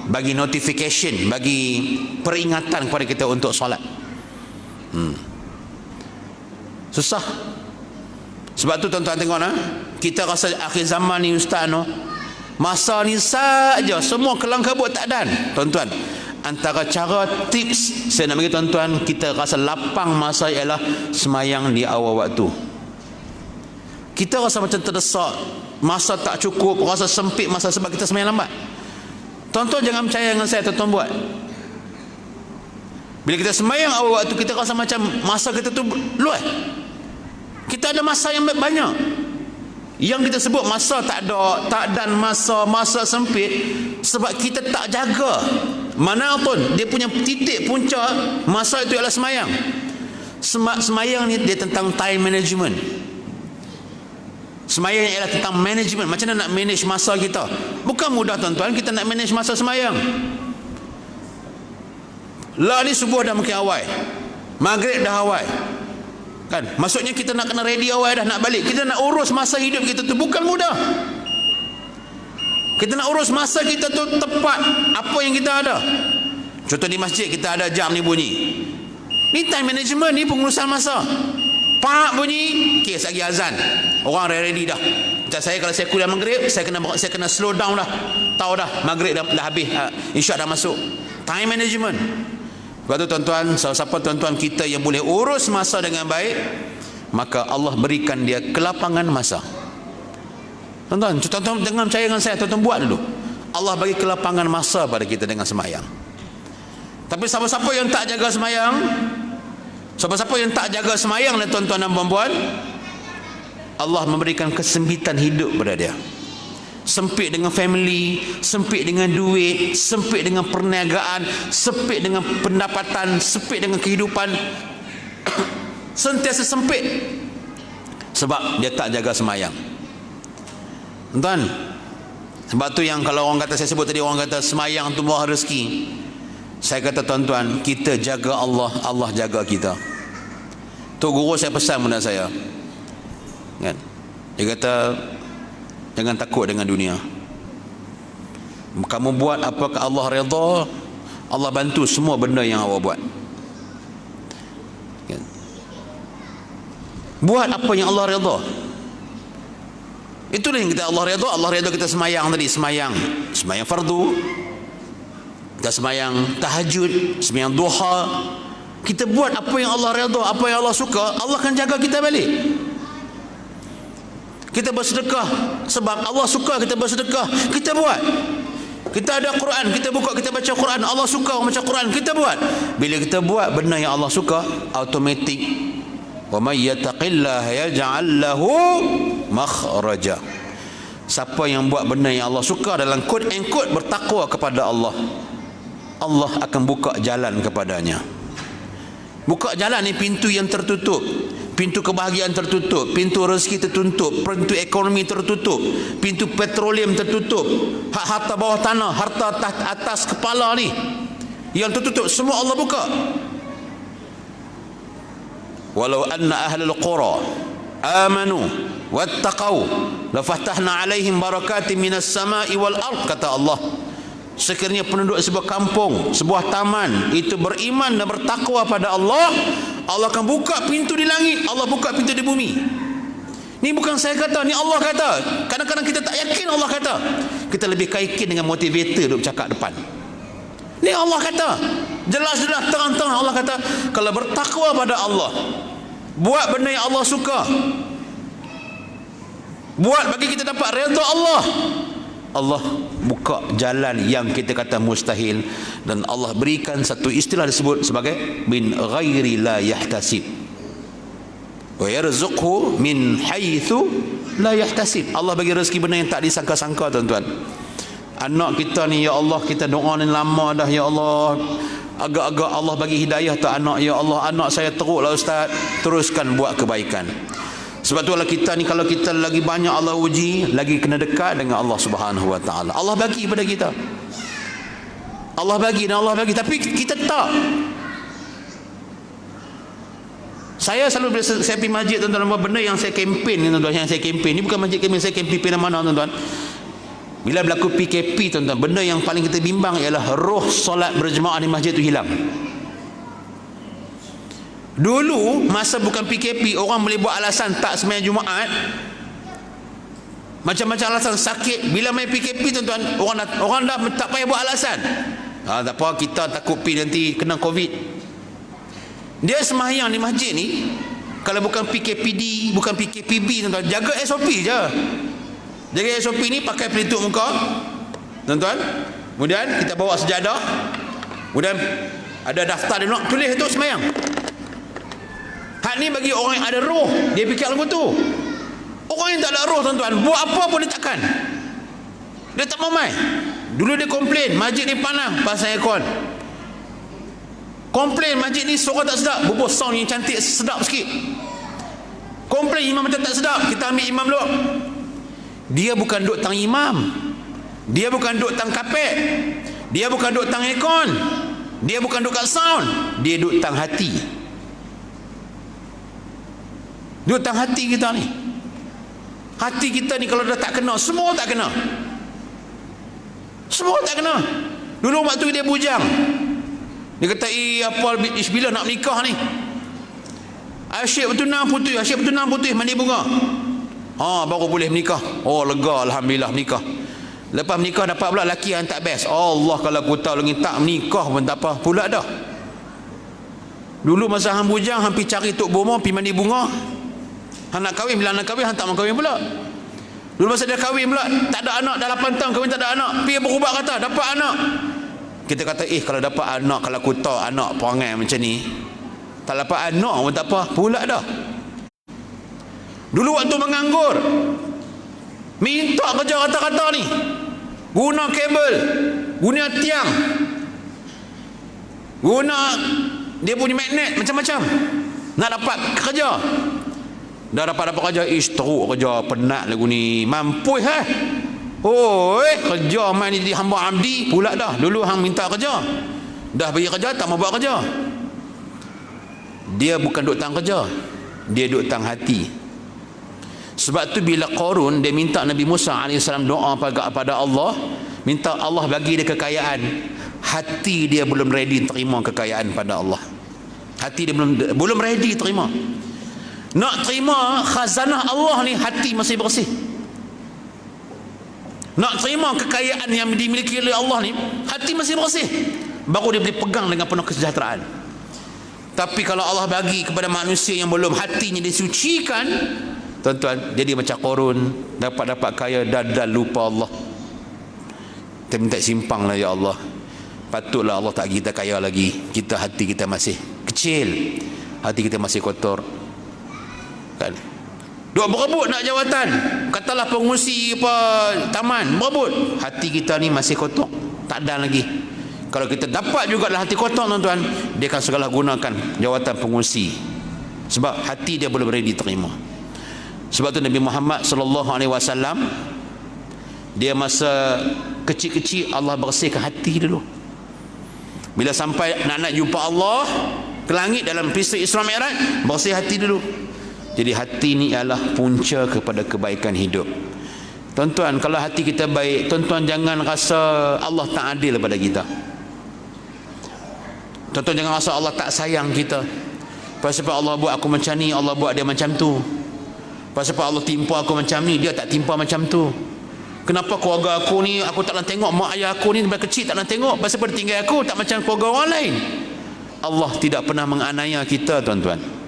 Speaker 2: bagi notification, bagi peringatan kepada kita untuk solat. Susah. Sebab tu tuan-tuan tengok nah, kita rasa akhir zaman ni ustaz no, masa ni saja semua kelang kabut tak dan. Tuan-tuan, antara cara tips saya nak bagi tuan-tuan, kita rasa lapang masa ialah semayang di awal waktu. Kita rasa macam terdesak, masa tak cukup, rasa sempit masa sebab kita semayang lambat. Tuan-tuan jangan percaya dengan saya, tuan-tuan buat. Bila kita semayang awal waktu, kita rasa macam masa kita tu luas. Kita ada masa yang banyak. Yang kita sebut masa tak dan masa sempit, sebab kita tak jaga. Mana pun dia punya titik punca masa itu adalah semayang. Semayang ni dia tentang time management. Semayang ialah tentang management. Macam mana nak manage masa kita. Bukan mudah tuan-tuan kita nak manage masa semayang. Lah ni subuh dah mungkin awal, maghrib dah awal. Kan, maksudnya kita nak kena ready awal dah nak balik. Kita nak urus masa hidup kita tu bukan mudah. Kita nak urus masa kita tu tepat apa yang kita ada. Contoh di masjid kita ada jam ni bunyi. Ni time management, ni pengurusan masa. Pak bunyi, okey lagi azan. Orang ready dah. Macam saya kalau saya kuliah maghrib, saya kena slow down dah. Tahu dah maghrib dah habis, isyak dah masuk. Time management. Sebab tu tuan-tuan, siapa tuan-tuan kita yang boleh urus masa dengan baik, maka Allah berikan dia kelapangan masa. Tuan-tuan jangan percaya dengan saya, tuan-tuan buat dulu. Allah bagi kelapangan masa pada kita dengan semayang. Tapi siapa-siapa yang tak jaga semayang, siapa-siapa yang tak jaga semayang dan tuan-tuan dan puan-puan, Allah memberikan kesempitan hidup pada dia. Sempit dengan family, sempit dengan duit, sempit dengan perniagaan, sempit dengan pendapatan, sempit dengan kehidupan. Sentiasa sempit sebab dia tak jaga semayang. Tuan, sebab tu yang kalau orang kata, saya sebut tadi, orang kata semayang tu buah rezeki. Saya kata tuan-tuan, kita jaga Allah, Allah jaga kita. Tu guru saya pesan benda saya, kan? Dia kata jangan takut dengan dunia. Kamu buat apakah Allah redha, Allah bantu semua benda yang awak buat. Kan? Buat apa yang Allah redha. Itulah yang kita Allah redha. Allah redha kita semayang tadi, semayang fardu, kita semayang tahajud, semayang duha. Kita buat apa yang Allah redha, apa yang Allah suka, Allah akan jaga kita balik. Kita bersedekah sebab Allah suka kita bersedekah, kita buat. Kita ada Quran, kita buka, kita baca Quran, Allah suka orang baca Quran, kita buat. Bila kita buat benda yang Allah suka, automatik, wa may yattaqillaha yaj'al lahu makhraja. Siapa yang buat benda yang Allah suka, dalam quote and quote bertakwa kepada Allah, Allah akan buka jalan kepadanya. Buka jalan ni pintu yang tertutup. Pintu kebahagiaan tertutup, pintu rezeki tertutup, pintu ekonomi tertutup, pintu petroleum tertutup, harta bawah tanah, harta atas kepala ni yang tertutup, semua Allah buka. Walau anna ahlul qura amanu wattaqau lafatahna alaihim barakatin minas samai wal ard, kata Allah. Sekiranya penduduk sebuah kampung, sebuah taman itu beriman dan bertakwa pada Allah, Allah akan buka pintu di langit, Allah buka pintu di bumi. Ni bukan saya kata, ni Allah kata. Kadang-kadang kita tak yakin Allah kata, kita lebih yakin dengan motivator duk cakap depan. Ni Allah kata, jelas-jelas terang-terang Allah kata, kalau bertakwa pada Allah, buat benda yang Allah suka, buat bagi kita dapat redha Allah, Allah buka jalan yang kita kata mustahil, dan Allah berikan satu istilah disebut sebagai min ghairi la yahtasib wa yarzuqhu min haitsu la yahtasib. Allah bagi rezeki benda yang tak disangka-sangka, tuan-tuan. Anak kita ni, ya Allah, kita doa ni lama dah, ya Allah, agak-agak Allah bagi hidayah tak anak, ya Allah, anak saya teruklah Ustaz, teruskan buat kebaikan. Sebab tu lah kita ni, kalau kita lagi banyak Allah uji, lagi kena dekat dengan Allah Subhanahu Wa Taala. Allah bagi pada kita, Allah bagi dan Allah bagi, tapi kita tak. Saya selalu bila saya pergi masjid, tuan-tuan, benda yang saya kempen ni, tuan-tuan, yang saya kempen ni bukan masjid kempen, saya kempen mana, tuan-tuan. Bila berlaku PKP, tuan-tuan, benda yang paling kita bimbang ialah roh solat berjemaah di masjid tu hilang. Dulu masa bukan PKP, orang boleh buat alasan tak sembahyang Jumaat, macam-macam alasan, sakit. Bila main PKP, tuan-tuan, orang dah tak payah buat alasan. Tak apa, kita takut pergi nanti kena COVID. Dia sembahyang di masjid ni, kalau bukan PKPD, bukan PKPB, tuan-tuan, jaga SOP je. Jaga SOP ni, pakai pelitup muka, tuan-tuan, kemudian kita bawa sejadah, kemudian ada daftar dia nak tulis itu sembahyang. Hak ni bagi orang yang ada roh, dia fikir lagu tu. Orang yang tak ada roh, tuan-tuan, buat apa pun dia takkan, dia tak mau main. Dulu dia komplain masjid ni panas pasal aircon, komplain masjid ni suara tak sedap, bubuh sound yang cantik sedap sikit, komplain imam macam tak sedap, kita ambil imam dulu. Dia bukan duduk tang imam, dia bukan duduk tang kapet, dia bukan duduk tang aircon, dia bukan duduk kat sound, dia duduk tang hati. Duduk tang hati kita ni. Hati kita ni kalau dah tak kena, semua tak kena, semua tak kena. Dulu waktu dia bujang, dia kata, apa bila nak menikah ni, asyik bertunang putih, asyik bertunang putih, mandi bunga, baru boleh menikah. Oh, lega, alhamdulillah menikah. Lepas menikah dapat pula lelaki yang tak best. Allah, kalau aku tahu lagi tak menikah pun tak apa pula dah. Dulu masa hang bujang, hang pergi cari tok bomo, pergi mandi bunga. Hang nak kahwin, bila nak kahwin, hang tak mau kahwin pula. Dulu masa dia kahwin pula, tak ada anak, dah 8 tahun kahwin tak ada anak, pergi berubat kata dapat anak. Kita kata, kalau dapat anak, kalau aku tahu anak perangai macam ni, tak dapat anak pun tak apa pula dah. Dulu waktu menganggur, minta kerja kata-kata ni, guna kabel, guna tiang, guna dia punya magnet, macam-macam nak dapat kerja. Dah dapat kerja, teruk kerja, penat lagu ni, mampu kerja main jadi hamba abdi pula dah. Dulu hang minta kerja, dah bagi kerja tak mau buat kerja. Dia bukan duduk tang kerja, dia duduk tang hati. Sebab tu bila Qarun dia minta Nabi Musa AS doa pada Allah, minta Allah bagi dia kekayaan, hati dia belum ready terima kekayaan pada Allah. Hati dia belum ready terima. Nak terima khazanah Allah ni, hati masih bersih. Nak terima kekayaan yang dimiliki oleh Allah ni, hati masih bersih, baru dia boleh pegang dengan penuh kesejahteraan. Tapi kalau Allah bagi kepada manusia yang belum hatinya disucikan, tuan-tuan, jadi macam Qarun, dapat kaya dan lupa Allah. Kita minta simpang lah, ya Allah, patutlah Allah tak kita kaya lagi, kita hati kita masih kecil, hati kita masih kotor kan. Duk berebut nak jawatan, katalah pengurusi apa taman, berebut, hati kita ni masih kotor, tak ada lagi. Kalau kita dapat juga lah hati kotor, tuan-tuan, dia akan segala gunakan jawatan pengurusi, sebab hati dia belum ready terima. Sebab tu Nabi Muhammad SAW, dia masa kecil-kecil Allah bersihkan hati dulu. Bila sampai nak jumpa Allah ke langit dalam peristiwa Isra Mi'raj, bersih hati dulu. Jadi hati ni ialah punca kepada kebaikan hidup. Tuan-tuan, kalau hati kita baik, tuan-tuan jangan rasa Allah tak adil pada kita. Tuan-tuan jangan rasa Allah tak sayang kita. Pasal Allah buat aku macam ni, Allah buat dia macam tu. Pasal Allah timpa aku macam ni, dia tak timpa macam tu. Kenapa keluarga aku ni, aku tak nak tengok mak ayah aku ni dari kecil, tak nak tengok. Pasal pada tinggal aku tak macam keluarga orang lain. Allah tidak pernah menganiaya kita, tuan-tuan.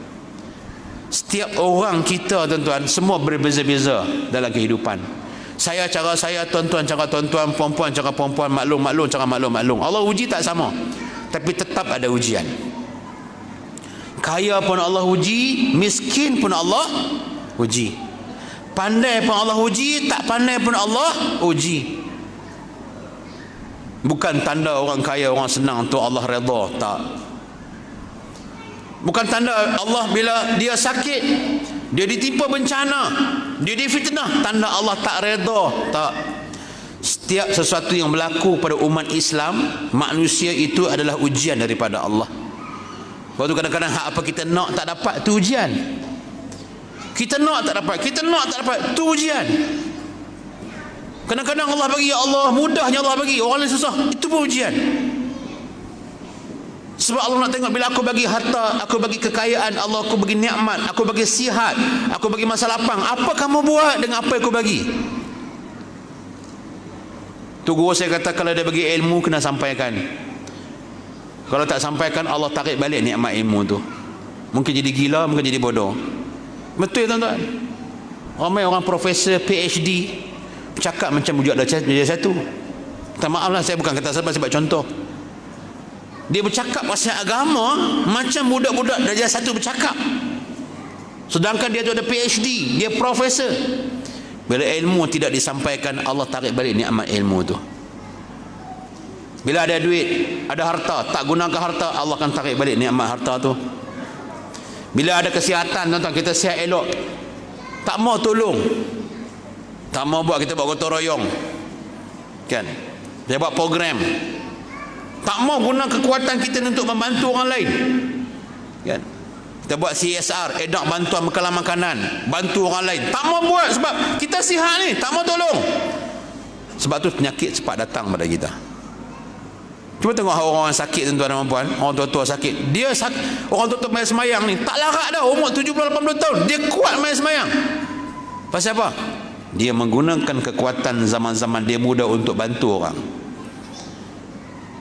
Speaker 2: Setiap orang kita, tuan-tuan, semua berbeza-beza dalam kehidupan. Saya cara saya, tuan-tuan cara tuan-tuan, puan-puan cara puan-puan, maklum cara maklum. Allah uji tak sama, tapi tetap ada ujian. Kaya pun Allah uji, miskin pun Allah uji, pandai pun Allah uji, tak pandai pun Allah uji. Bukan tanda orang kaya, orang senang untuk Allah redha, tak. Bukan tanda Allah bila dia sakit, dia ditimpa bencana, dia difitnah, tanda Allah tak redha, tak. Setiap sesuatu yang berlaku pada umat Islam, manusia itu adalah ujian daripada Allah. Waktu kadang-kadang apa kita nak tak dapat, tu ujian. Kita nak tak dapat, kita nak tak dapat, tu ujian. Kadang-kadang Allah bagi, ya Allah, mudahnya Allah bagi, orang lain susah, itu pun ujian. Sebab Allah nak tengok, bila aku bagi harta, aku bagi kekayaan, Allah aku bagi nikmat, aku bagi sihat, aku bagi masa lapang, apa kamu buat dengan apa yang aku bagi? Tu guru saya kata, kalau dia bagi ilmu, kena sampaikan. Kalau tak sampaikan, Allah tarik balik nikmat ilmu tu. Mungkin jadi gila, mungkin jadi bodoh. Betul tuan-tuan. Ramai orang profesor PhD cakap macam budak darjah satu. Tak, maaf lah, saya bukan kata sebab contoh. Dia bercakap pasal agama macam budak-budak darjah satu bercakap. Sedangkan dia tu ada PhD, dia profesor. Bila ilmu tidak disampaikan, Allah tarik balik nikmat ilmu tu. Bila ada duit, ada harta, tak gunakan harta, Allah akan tarik balik nikmat harta tu. Bila ada kesihatan, tuan-tuan, kita sihat elok, tak mau tolong, tak mau buat, kita buat gotong royong, kan? Dia buat program, tak mau guna kekuatan kita untuk membantu orang lain, kan? Kita buat CSR, edak bantuan bekalan makanan, bantu orang lain, tak mau buat sebab kita sihat ni, tak mau tolong. Sebab tu penyakit cepat datang pada kita. Cuba tengok orang-orang sakit, tuan-tuan dan puan, orang tua-tua sakit. Dia orang tua-tua main semayang ni, tak larat dah, umur 70-80 tahun, dia kuat main semayang. Pasal apa? Dia menggunakan kekuatan zaman-zaman dia muda untuk bantu orang.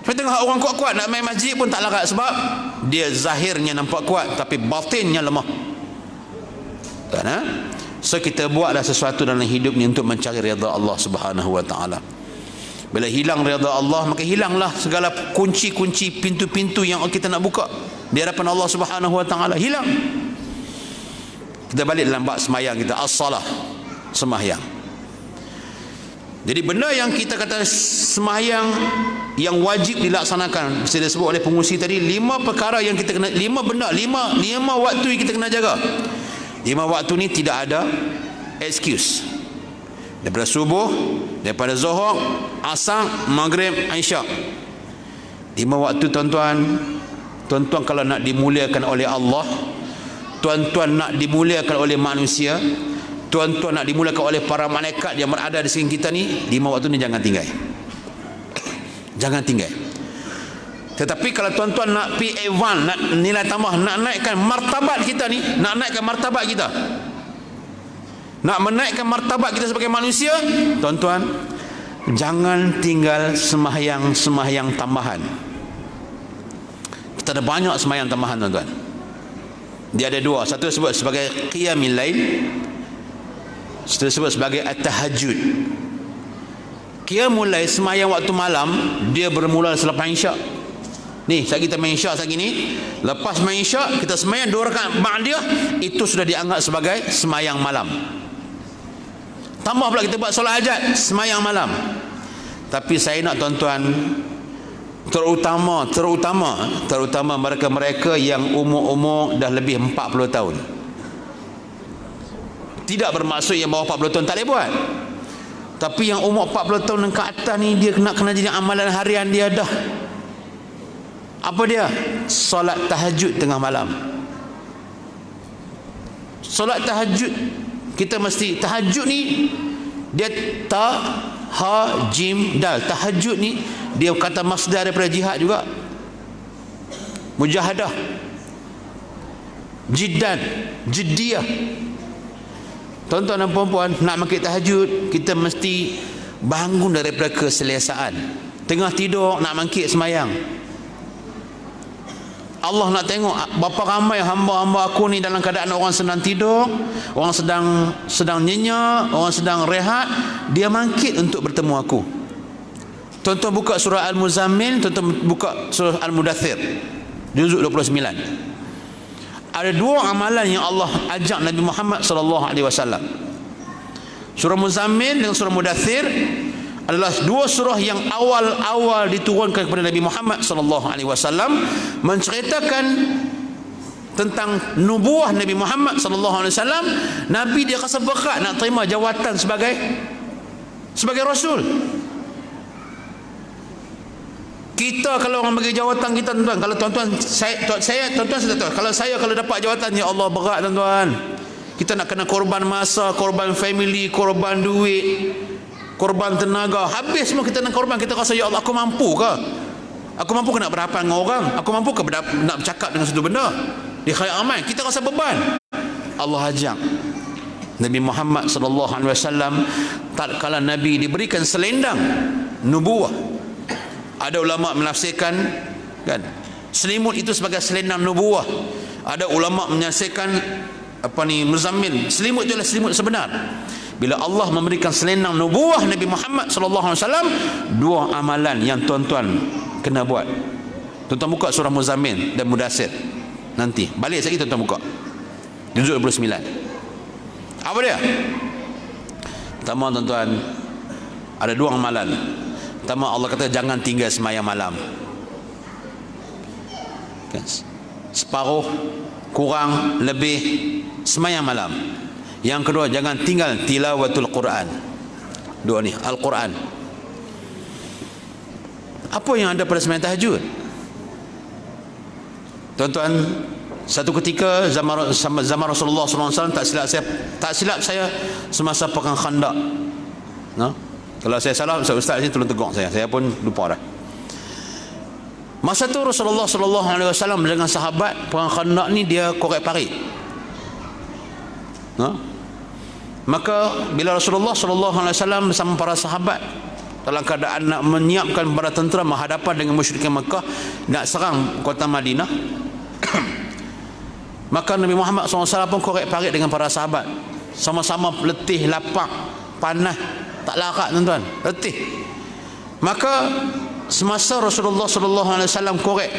Speaker 2: Cuba tengok orang kuat-kuat nak main masjid pun tak larat, sebab dia zahirnya nampak kuat tapi batinnya lemah. Kan, ha? So kita buatlah sesuatu dalam hidup ni untuk mencari redha Allah Subhanahu wa taala. Bila hilang redha Allah, maka hilanglah segala kunci-kunci, pintu-pintu yang kita nak buka di hadapan Allah Subhanahu wa taala, hilang. Kita balik dalam bab semayang kita, as-salah, sembahyang. Jadi benda yang kita kata sembahyang yang wajib dilaksanakan, saya disebut oleh pengurusi tadi, 5 perkara yang kita kena, 5 benda, 5 waktu yang kita kena jaga. 5 waktu ni tidak ada excuse. Daripada subuh, daripada zuhur, asar, maghrib, isyak. 5 waktu, tuan-tuan. Tuan-tuan kalau nak dimuliakan oleh Allah, tuan-tuan nak dimuliakan oleh manusia, tuan-tuan nak dimuliakan oleh para malaikat yang berada di sini kita ni, 5 waktu ni jangan tinggal. Jangan tinggal. Tetapi kalau tuan-tuan nak PA1, nak nilai tambah, nak naikkan martabat kita ni, nak naikkan martabat kita, nak menaikkan martabat kita sebagai manusia, tuan-tuan, jangan tinggal sembahyang tambahan. Kita ada banyak sembahyang tambahan, tuan-tuan. Dia ada 2. Satu disebut sebagai qiyamil lail, satu disebut sebagai at-tahajjud. Qiyamul lail, sembahyang waktu malam, dia bermula selepas isyak. Ni, saat kita main isyak saat ini, lepas main isyak, kita sembahyang 2 rakaat ba'diyah, itu sudah dianggap sebagai sembahyang malam. Tambah pula kita buat solat hajat, sembahyang malam. Tapi saya nak tuan-tuan, terutama mereka-mereka yang umur dah lebih 40 tahun. Tidak bermaksud yang bawah 40 tahun tak boleh buat. Tapi yang umur 40 tahun ke atas ni, dia kena jadi amalan harian dia dah. Apa dia? Solat tahajud tengah malam. Solat tahajud, kita mesti, tahajud ni dia jim dal. Tahajud ni dia kata masdar daripada jihad juga. Mujahadah, jiddan, jiddiyah. Tuan-tuan dan puan-puan, nak makit tahajud, kita mesti bangun daripada keselesaan. Tengah tidur nak mangkit semayang. Allah nak tengok berapa ramai hamba-hamba aku ni dalam keadaan orang sedang tidur, orang sedang nyenyak, orang sedang rehat, dia mangkit untuk bertemu aku. Tuan-tuan buka surah Al-Muzammil, tuan-tuan buka surah Al-Mudaththir, juzuk 29. Ada 2 amalan yang Allah ajak Nabi Muhammad SAW. Surah Muzammil dengan surah Mudaththir, adalah dua surah yang awal-awal diturunkan kepada Nabi Muhammad sallallahu alaihi wasallam, menceritakan tentang nubuah Nabi Muhammad sallallahu alaihi wasallam. Nabi dia rasa berat nak terima jawatan sebagai rasul. Kita kalau orang bagi jawatan kita, tuan-tuan, kalau tuan-tuan saya tahu, kalau dapat jawatan, ya Allah berat tuan-tuan. Kita nak kena korban masa, korban family, korban duit, korban tenaga, habis semua kita nak korban. Kita rasa, ya Allah, aku mampu ke? Aku mampu ke nak berhadapan dengan orang? Aku mampu ke nak bercakap dengan satu benda di khayal aman? Kita rasa beban. Allah ajak Nabi Muhammad sallallahu alaihi wasallam, tatkala Nabi diberikan selendang nubuah. Ada ulama menafsirkan kan selimut itu sebagai selendang nubuah. Ada ulama menafsirkan Muzammil, selimut itu adalah selimut sebenar. Bila Allah memberikan selendang nubuah Nabi Muhammad sallallahu alaihi wasallam, dua amalan yang tuan-tuan kena buat. Tuan-tuan buka surah Muzammil dan Mudassir. Nanti balik sekali tuan-tuan buka juzuk 29. Apa dia? Pertama tuan-tuan, ada dua amalan. Pertama, Allah kata jangan tinggal sembahyang malam. Separuh, kurang, lebih sembahyang malam. Yang kedua, jangan tinggal tilawatul Quran. Dua ni, Al-Quran. Apa yang ada pada sembahyang tahajud? Tuan-tuan, satu ketika zaman Rasulullah SAW, tak silap saya semasa perang Khandaq. Kalau saya salah, ustaz ni tolong tegur saya pun lupa dah. Masa tu Rasulullah SAW dengan sahabat perang Khandaq ni, dia korek parit. Maka bila Rasulullah SAW bersama para sahabat dalam keadaan nak menyiapkan para tentera menghadapan dengan musyrikin Mekah, nak serang kota Madinah, maka Nabi Muhammad SAW pun korek parit dengan para sahabat. Sama-sama letih, lapar, panas, tak larat tuan-tuan, letih. Maka semasa Rasulullah SAW korek,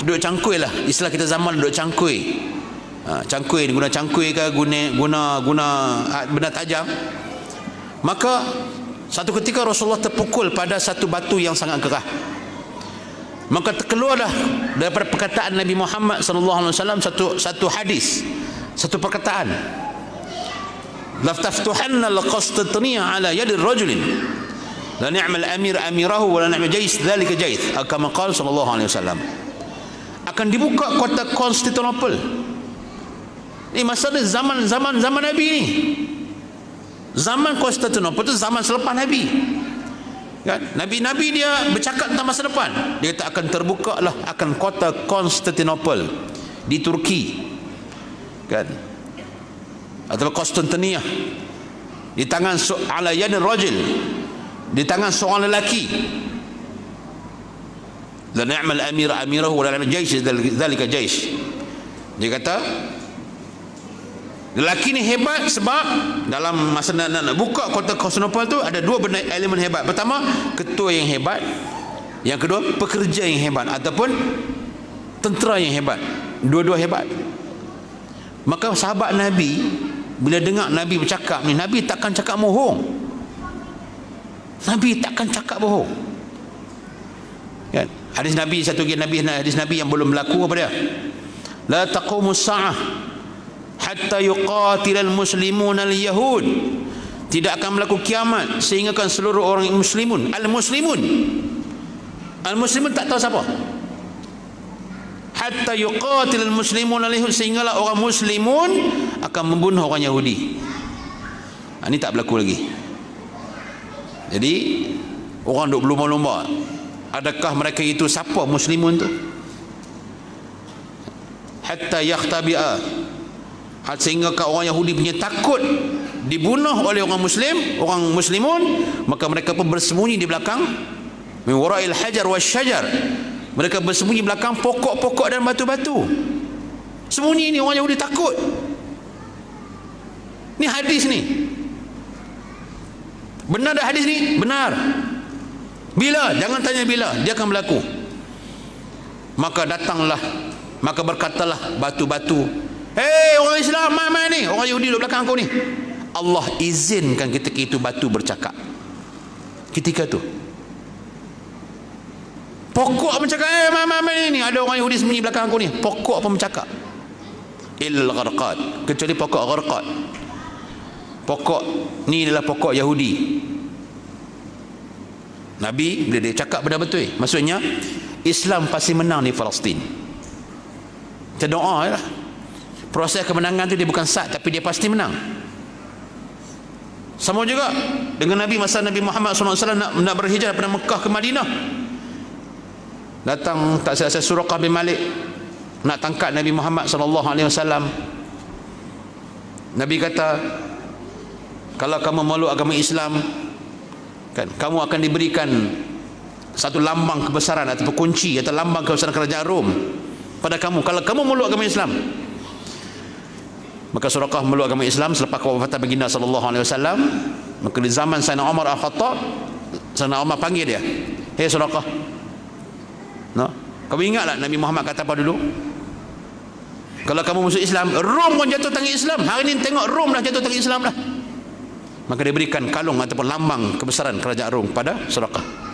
Speaker 2: duduk cangkui lah, istilah kita zaman duduk cangkui. Cangkui, guna cangkui ke guna benda tajam. Maka satu ketika Rasulullah terpukul pada satu batu yang sangat gerah. Maka terkeluarlah daripada perkataan Nabi Muhammad sallallahu alaihi wasallam satu hadis, satu perkataan. Laftaftuhanna al-Qastantiniyah ala yadi rajulin la ni'mal amir amirahu wa la ni'mal jais dzalika jais, kama qala sallallahu alaihi wasallam. Akan dibuka kota Konstantinopel. Ini masa zaman Nabi ni. Zaman Konstantinopel itu zaman selepas Nabi. Kan? Nabi dia bercakap tentang masa depan. Dia kata akan terbuka lah, akan kota Konstantinopel di Turki. Kan? Atau Konstantiniyah di tangan ala yadin rajul, di tangan seorang lelaki. La ni'mal amir amirahu wa la ni'mal jais dzalika jais. Dia kata lelaki ni hebat sebab dalam masa nak buka kota Konstantinopel tu ada dua benda elemen hebat. Pertama, ketua yang hebat. Yang kedua, pekerja yang hebat ataupun tentera yang hebat. Dua-dua hebat. Maka sahabat Nabi bila dengar Nabi bercakap ni, Nabi takkan cakap bohong. Nabi takkan cakap bohong. Kan? Hadis Nabi satu lagi, hadis Nabi yang belum berlaku, apa dia? La taqumus sa'ah hatta yuqatil al-muslimun al-yahud. Tidak akan berlaku kiamat sehingga kan seluruh orang muslimun, al-muslimun tak tahu siapa, hatta yuqatil al-muslimun al-yahud, sehinggalah orang muslimun akan membunuh orang Yahudi. Ini tak berlaku lagi. Jadi orang duk berlumba-lumba, adakah mereka itu siapa muslimun tu? Hatta yakhtabi'a, sehingga orang Yahudi punya takut dibunuh oleh orang muslimun, maka mereka pun bersembunyi di belakang min wara'il hajar wasyajar. Mereka bersembunyi belakang pokok-pokok dan batu-batu. Sembunyi ni, orang Yahudi takut. Ni hadis ni. Benar dah hadis ni? Benar. Bila? Jangan tanya bila, dia akan berlaku. Maka datanglah, maka berkatalah batu-batu, hei orang Islam, mai ni, orang Yahudi duduk belakang kau ni. Allah izinkan ketika itu batu bercakap. ketika tu. Pokok apa cakap, ini ada orang Yahudi sembunyi belakang aku ni. Pokok apa bercakap? Illal gharqad, kecuali pokok gharqad. Pokok ni adalah pokok Yahudi. Nabi bila dia cakap benar betul, maksudnya Islam pasti menang di Palestin. Kita doa lah. Proses kemenangan tu dia bukan sah, tapi dia pasti menang. Sama juga dengan Nabi masa Nabi Muhammad SAW nak berhijrah daripada Mekah ke Madinah. Datang tak selesai Suraqah bin Malik nak tangkap Nabi Muhammad SAW. Nabi kata, kalau kamu meluk agama Islam, kan, kamu akan diberikan satu lambang kebesaran atau kunci atau lambang kebesaran kerajaan Rom pada kamu kalau kamu meluk agama Islam. Maka Suraqah meluk agama Islam selepas kewafatan baginda SAW. Maka di zaman Sayyidina Umar Al-Khattab, Sayyidina Umar panggil dia, "Hei Suraqah, no, kamu ingatlah Nabi Muhammad kata apa dulu? Kalau kamu masuk Islam, Rom pun jatuh tangan Islam. Hari ini tengok Rom dah jatuh tangan Islam dah." Maka dia berikan kalung ataupun lambang kebesaran kerajaan Rom pada Suraqah.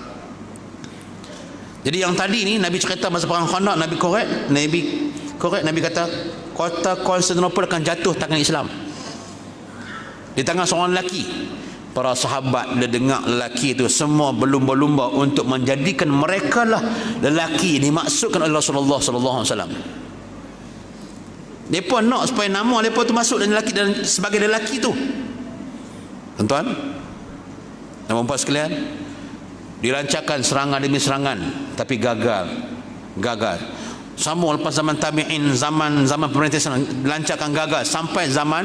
Speaker 2: Jadi yang tadi ni Nabi cerita masa perang Khandaq, Nabi korek, Nabi kata kota Konstantinopel akan jatuh tangan Islam di tangan seorang lelaki. Para sahabat dia dengar lelaki itu semua berlumba-lumba untuk menjadikan mereka lah lelaki dimaksudkan oleh Rasulullah SAW. Mereka nak supaya nama mereka tu masuk dan lelaki dan sebagai lelaki tu. Tuan-tuan dan puan-puan sekalian, dilancarkan serangan demi serangan, tapi gagal. Sama lepas zaman tabi'in, zaman pemerintahan, dilancarkan gagal sampai zaman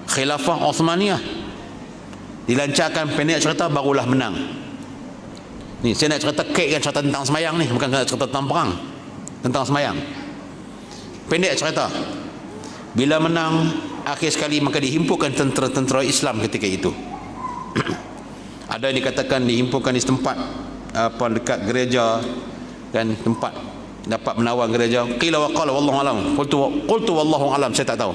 Speaker 2: Khilafah Uthmaniyah. Dilancarkan, pendek cerita, barulah menang. Ni saya nak cerita kek kan, cerita tentang semayang ni, bukan cerita tentang perang, tentang semayang. Pendek cerita, bila menang akhir sekali maka dihimpunkan tentera-tentera Islam ketika itu. Ada yang dikatakan dihimpunkan di tempat apa dekat gereja, dan tempat dapat menawan gereja. Qila wa qala wallahu alam. Qultu wallahu alam, saya tak tahu.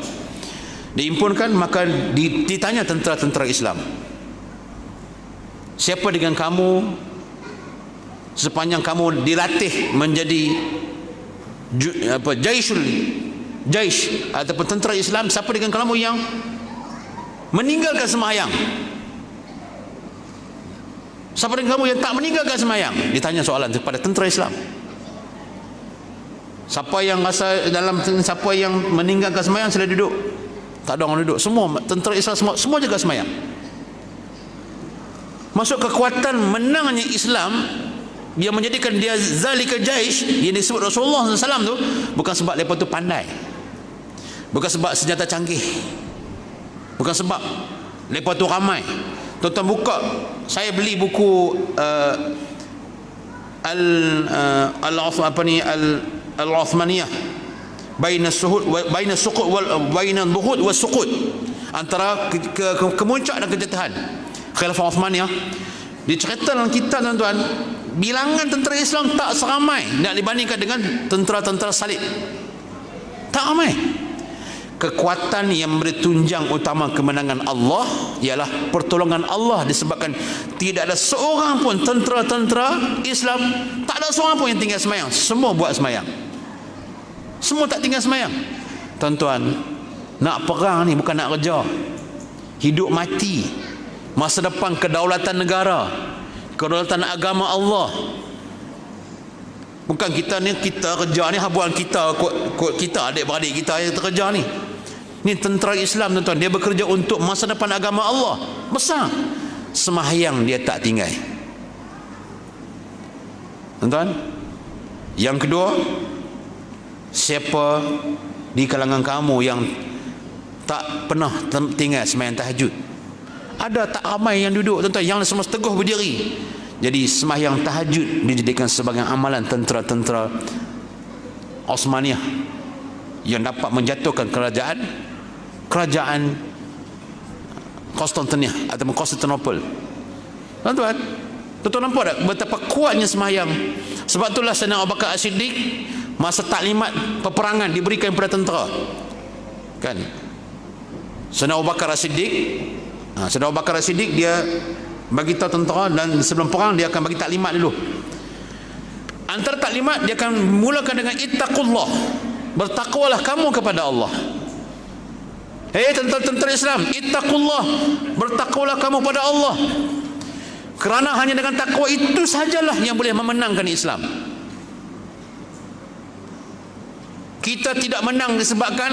Speaker 2: Dihimpunkan, maka ditanya tentera-tentera Islam, siapa dengan kamu sepanjang kamu dilatih menjadi jaish ataupun tentera Islam, siapa dengan kamu yang meninggalkan sembahyang? Siapa dengan kamu yang tak meninggalkan sembahyang? Ditanya soalan kepada tentera Islam. Siapa yang rasa dalam, siapa yang meninggalkan sembahyang sila duduk. Tak ada orang duduk. Semua tentera Islam semua jaga sembahyang. Masuk kekuatan menangnya Islam yang menjadikan dia zalika jaish yang disebut Rasulullah SAW tu, bukan sebab mereka tu pandai, bukan sebab senjata canggih, bukan sebab mereka tu ramai. Tuan-tuan buka, saya beli buku Al-Uthmaniyah baina suqut wal baina dhuhud was suqut, antara kemuncak dan kejatuhan Khilafah Uthmaniyah. Dicerita dalam kitab, tuan-tuan, bilangan tentera Islam tak seramai nak dibandingkan dengan tentera-tentera salib. Tak ramai. Kekuatan yang bertunjang utama kemenangan Allah ialah pertolongan Allah, disebabkan tidak ada seorang pun tentera-tentera Islam, tak ada seorang pun yang tinggal semayang. Semua buat semayang, semua tak tinggal semayang. Tuan-tuan, nak perang ni bukan nak kerja, hidup mati, masa depan kedaulatan negara, kedaulatan agama Allah. Bukan kita ni, kita kerja ni habuan kita, kot kita adik-beradik kita yang terkerja ni. Ni tentera Islam, tuan-tuan, dia bekerja untuk masa depan agama Allah besar. Sembahyang dia tak tinggal. Tuan-tuan, yang kedua, siapa di kalangan kamu yang tak pernah tinggal sembahyang tahajud? Ada tak ramai yang duduk, tuan-tuan, yang semua teguh berdiri. Jadi sembahyang tahajud dijadikan sebagai amalan tentera-tentera Uthmaniyah yang dapat menjatuhkan kerajaan Konstantinopel atau Konstantinopel. Tuan-tuan nampak tak betapa kuatnya sembahyang? Sebab itulah Sayyidina Abu Bakar As-Siddiq masa taklimat peperangan diberikan kepada tentera, kan? Sayyidina Abu Bakar As-Siddiq dia bagi tahu tentera, dan sebelum perang dia akan bagi taklimat dulu. Antara taklimat dia akan mulakan dengan ittaqullah, bertakwalah kamu kepada Allah. Hei tentera-tentera Islam, ittaqullah, bertakwalah kamu pada Allah. Kerana hanya dengan takwa itu sajalah yang boleh memenangkan Islam. Kita tidak menang disebabkan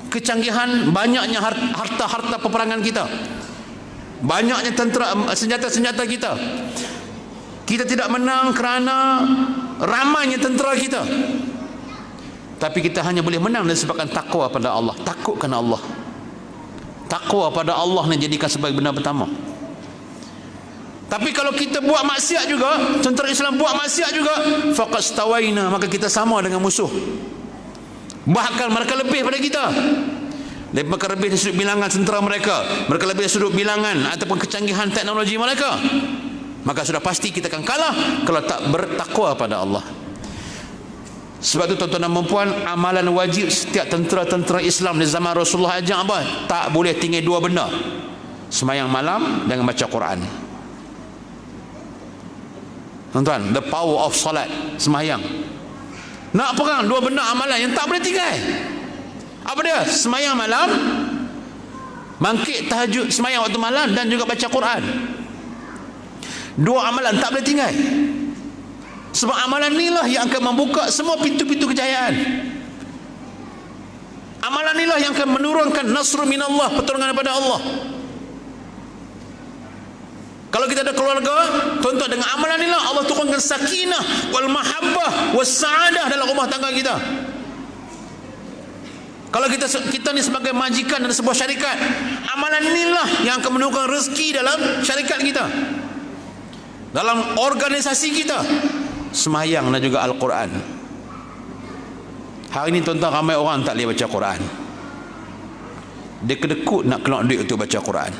Speaker 2: kecanggihan banyaknya harta-harta peperangan kita, banyaknya tentera, senjata-senjata kita. Kita tidak menang kerana ramainya tentera kita, tapi kita hanya boleh menang disebabkan takwa pada Allah. Takutkan Allah. Takwa pada Allah ni jadikan sebagai benda pertama. Tapi kalau kita buat maksiat juga, tentera Islam buat maksiat juga, faqad stawaina, maka kita sama dengan musuh. Bahkan mereka lebih pada kita. Mereka lebih dari sudut bilangan tentera mereka, mereka lebih dari sudut bilangan ataupun kecanggihan teknologi mereka. Maka sudah pasti kita akan kalah kalau tak bertakwa pada Allah. Sebab tu tuan-tuan dan puan, amalan wajib setiap tentera-tentera Islam di zaman Rasulullah ajak apa? Tak boleh tinggal dua benda: sembahyang malam dengan baca Quran. Tuan-tuan, the power of salat, sembahyang. Nak perang, dua benda amalan yang tak boleh tinggal. Apa dia? Sembahyang malam, bangkit tahajud, sembahyang waktu malam, dan juga baca Quran. Dua amalan tak boleh tinggal. Sebab amalan inilah yang akan membuka semua pintu-pintu kejayaan. Amalan inilah yang akan menurunkan nasrul minallah, pertolongan daripada Allah. Kalau kita ada keluarga, tuan-tuan, dengan amalan inilah Allah turunkan sakinah wal mahabbah was sa'adah dalam rumah tangga kita. Kalau kita ni sebagai majikan dalam sebuah syarikat, amalan inilah yang akan menurunkan rezeki dalam syarikat kita, dalam organisasi kita. Sembahyang dan juga Al-Quran. Hari ini tuan-tuan, ramai orang tak boleh baca Quran. Dia kedekut nak keluar duit untuk baca Quran.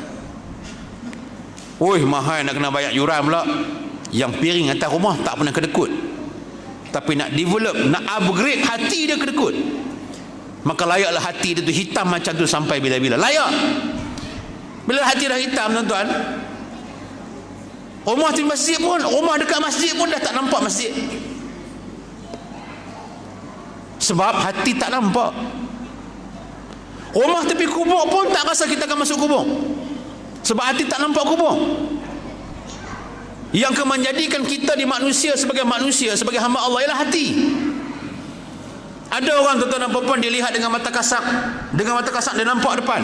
Speaker 2: Oi, mahal nak kena bayar yuran pula. Yang piring atas rumah tak pernah kedekut, tapi nak develop, nak upgrade hati dia kedekut. Maka layaklah hati dia tu hitam macam tu sampai bila-bila. Layak. Bila hati dah hitam, tuan-tuan, rumah di masjid pun, rumah dekat masjid pun dah tak nampak masjid. Sebab hati tak nampak. Rumah tepi kubur pun tak rasa kita akan masuk kubur, sebab hati tak nampak kubur. Yang akan menjadikan kita di manusia, sebagai hamba Allah, ialah hati. Ada orang, tuan-tuan dan puan-puan, dia lihat dengan mata kasar. Dengan mata kasar dia nampak depan,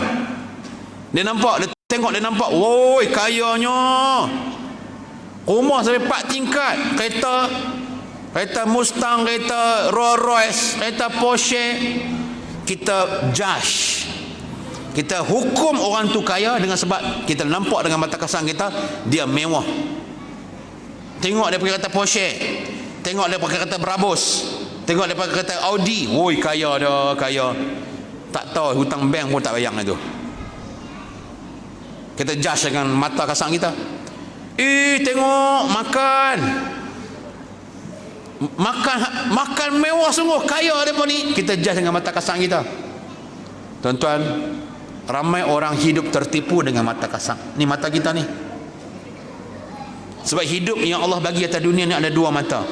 Speaker 2: dia nampak, dia tengok, dia nampak, woi kayanya, rumah sampai 4 tingkat, kereta Mustang, kereta Rolls Royce, kereta Porsche. Kita judge, kita hukum orang tu kaya dengan sebab kita nampak dengan mata kasar kita dia mewah. Tengok dia pakai kereta Porsche, tengok dia pakai kereta Brabus, tengok dia pakai kereta Audi, woi kaya dah, kaya. Tak tahu hutang bank pun tak bayang itu. Kita judge dengan mata kasar kita. Tengok makan mewah sungguh, kaya depa ni. Kita judge dengan mata kasar kita. Tuan-tuan, ramai orang hidup tertipu dengan mata kasar. Ni mata kita ni. Sebab hidup yang Allah bagi atas dunia ni ada dua mata.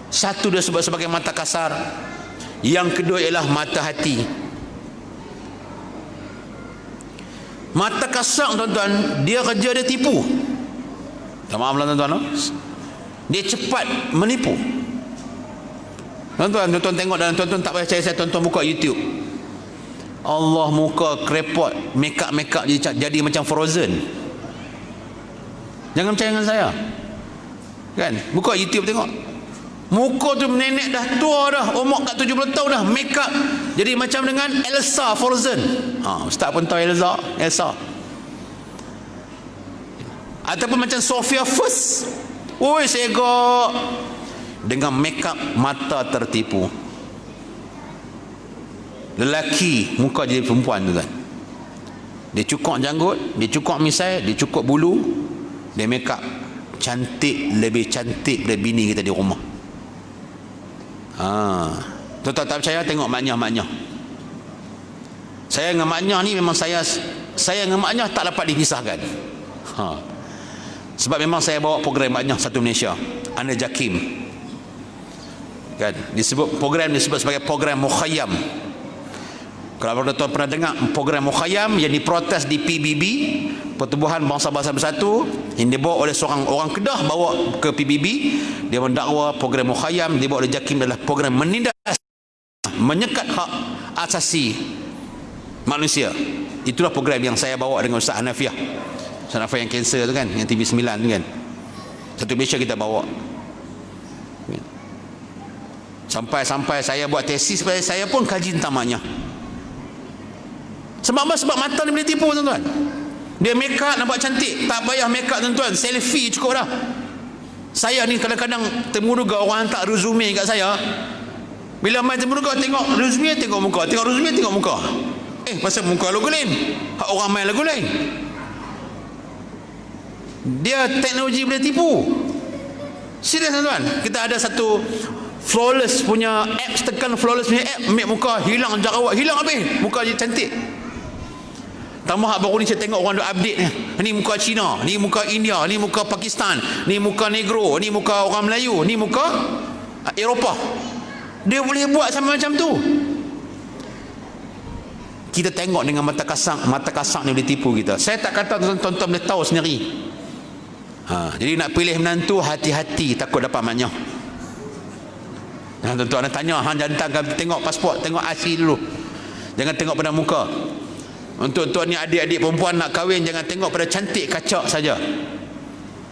Speaker 2: Satu dia sebut sebagai mata kasar, yang kedua ialah mata hati. Mata kasar, tuan-tuan, dia kerja dia tipu. Maaf lah tuan-tuan, dia cepat menipu. Tuan-tuan tengok, dan tuan-tuan tak percaya saya, tuan-tuan buka YouTube. Allah, muka krepot, make up jadi macam Frozen. Jangan percaya dengan saya, kan? Buka YouTube tengok, muka tu nenek dah tua dah, umur kat 70 tahun dah, make up jadi macam dengan Elsa Frozen. Ustaz pun tahu Elsa. Ataupun macam Sofia First. Oi, segok dengan make up, mata tertipu. Lelaki muka jadi perempuan tu kan. Dia cukur janggut, dia cukur misai, dia cukur bulu, dia make up cantik, lebih cantik dari bini kita di rumah. Tuan-tuan tak percaya, tengok maknya. Saya dengan maknya ni memang saya dengan maknya tak dapat dipisahkan. Sebab memang saya bawa program banyak satu Malaysia, Anda Jakim kan, disebut program disebut sebagai program Mukhayyam. Kalau tuan pernah dengar program Mukhayyam yang diprotes di PBB, Pertubuhan Bangsa-Bangsa Bersatu, yang dibawa oleh seorang orang Kedah bawa ke PBB, dia mendakwa program Mukhayyam dibawa oleh Jakim adalah program menindas, menyekat hak asasi manusia. Itulah program yang saya bawa dengan Ustaz Hanafiah. Ustaz Hanafiah yang kanser tu kan, yang TV9 tu kan, satu Malaysia kita bawa. Sampai saya buat tesis, saya pun kaji tentang maknya. Sebab apa? Sebab mata ni boleh tipu tuan-tuan. Dia make up nampak cantik, tak payah make up tuan-tuan, selfie cukup dah. Saya ni kadang-kadang temuruga orang hantar resume kat saya. Bila main temuruga tengok resume, tengok muka, tengok resume, tengok muka. Pasal muka lagu lain, hak orang main lagu lain. Dia teknologi boleh tipu. Serius tuan-tuan. Kita ada satu flawless punya apps, tekan flawless punya app, ambil muka hilang jerawat, hilang habis, muka je cantik. Tambah baru ni saya tengok orang duk update ni muka Cina, ni muka India, ni muka Pakistan, ni muka Negro, ni muka orang Melayu, ni muka Eropah. Dia boleh buat sama macam tu. Kita tengok dengan mata kasar ni boleh tipu kita. Saya tak kata tuan-tuan boleh tahu sendiri. Jadi nak pilih menantu, hati-hati, takut dapat maknya. Tuan-tuan nak tanya, jantan tengok pasport, tengok IC dulu, jangan tengok pada muka. Untuk tuan ni adik-adik perempuan nak kahwin, jangan tengok pada cantik kacak saja.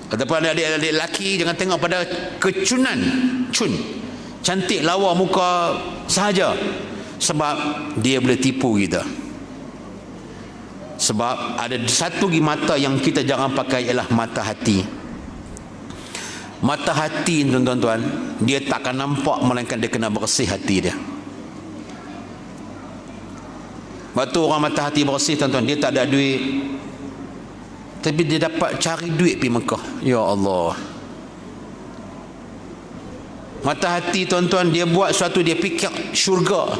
Speaker 2: Ataupun adik-adik lelaki, jangan tengok pada kecunan, cantik lawa muka sahaja. Sebab dia boleh tipu kita. Sebab ada satu lagi mata yang kita jangan pakai, ialah mata hati. Mata hati tuan-tuan, dia takkan nampak melainkan dia kena bersih hati dia. Waktu orang mata hati bersih tuan-tuan, dia tak ada duit, tapi dia dapat cari duit pergi Mekah. Ya Allah. Mata hati tuan-tuan, dia buat sesuatu, dia fikir syurga.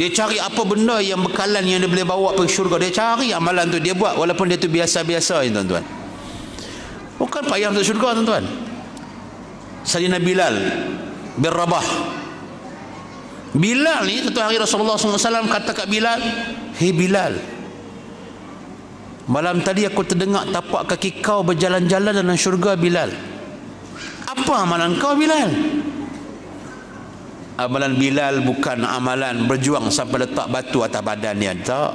Speaker 2: Dia cari apa benda yang bekalan yang dia boleh bawa pergi syurga. Dia cari amalan tu, dia buat walaupun dia tu biasa-biasa ya, tuan-tuan. Bukan payah untuk syurga tuan-tuan. Sayyidina Bilal bin Rabah. Bilal ni satu hari Rasulullah SAW kata kat Bilal, "Hei Bilal, malam tadi aku terdengar tapak kaki kau berjalan-jalan dalam syurga Bilal. Apa amalan kau Bilal?" Amalan Bilal bukan amalan berjuang sampai letak batu atas badan dia, tak.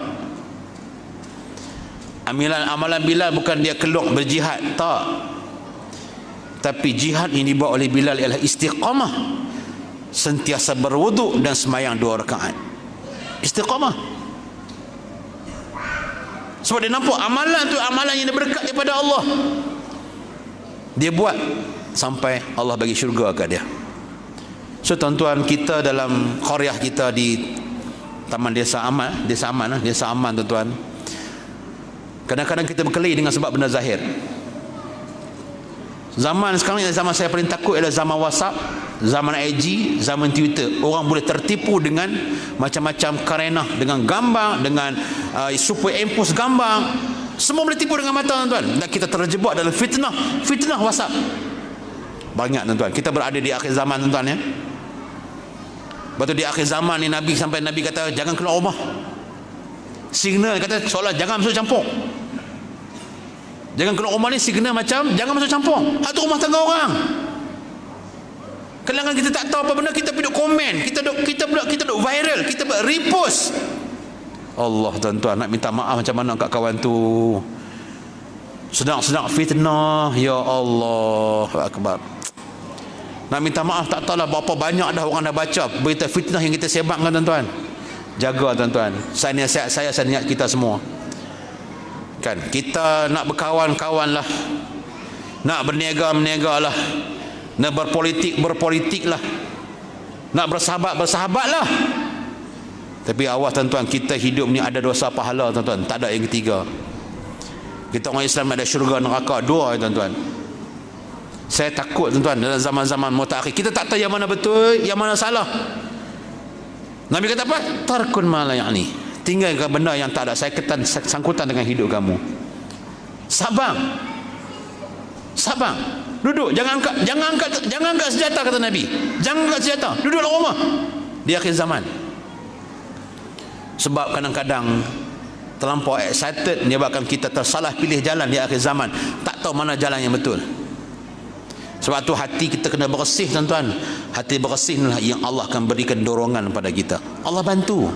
Speaker 2: Amalan Bilal bukan dia keluar berjihad, tak. Tapi jihad yang dibawa oleh Bilal ialah istiqamah, sentiasa berwuduk dan semayang 2 rakaat. Istiqamah. Sebab dia nampak amalan tu amalan yang berkat daripada Allah. Dia buat sampai Allah bagi syurga kat dia. So tuan-tuan, kita dalam qaryah kita di Taman Desa Aman, Desa Aman tuan-tuan, kadang-kadang kita berkelahi dengan sebab benda zahir. Zaman sekarang ni, zaman saya paling takut ialah zaman WhatsApp, zaman IG, zaman Twitter. Orang boleh tertipu dengan macam-macam karenah, dengan gambar, dengan superimpose gambar. Semua boleh tipu dengan mata tuan-tuan. Dan kita terjebak dalam fitnah WhatsApp. Banyak tuan-tuan. Kita berada di akhir zaman tuan-tuan ya. Lepas tu di akhir zaman ni Nabi kata jangan keluar rumah. Signal kata seolah jangan masuk campur. Jangan keluar rumah ni signal macam jangan masuk campur. Hak tu rumah tangga orang. Kadang-kadang kita tak tahu apa benda, kita pergi komen, kita duk viral, kita buat repost. Allah tuan-tuan, nak minta maaf macam mana kat kawan tu. Sedang fitnah, ya Allah akbar. Nak minta maaf tak tahulah berapa banyak dah orang dah baca berita fitnah yang kita sebarkan tuan-tuan. Jaga tuan-tuan. Saya niat kita semua. Kan, kita nak berkawan-kawan lah, nak berniaga lah, nak berpolitik lah, nak bersahabat lah. Tapi awas tuan-tuan, kita hidup ni ada dosa pahala tuan-tuan, tak ada yang ketiga. Kita orang Islam ada syurga neraka, dua tuan-tuan. Saya takut tuan-tuan dalam zaman-zaman mutakhir kita tak tahu yang mana betul, yang mana salah. Nabi kata apa? Tarkun ma la ya'ni. Tinggalkan benda yang tak ada sangkutan dengan hidup kamu. Sabang. Sabang. Duduk, jangan angkat senjata, kata Nabi. Jangan angkat senjata, duduklah rumah. Di akhir zaman. Sebab kadang-kadang terlampau excited menyebabkan kita tersalah pilih jalan di akhir zaman, tak tahu mana jalan yang betul. Sebab tu hati kita kena bersih, tuan-tuan. Hati bersih inilah yang Allah akan berikan dorongan pada kita. Allah bantu.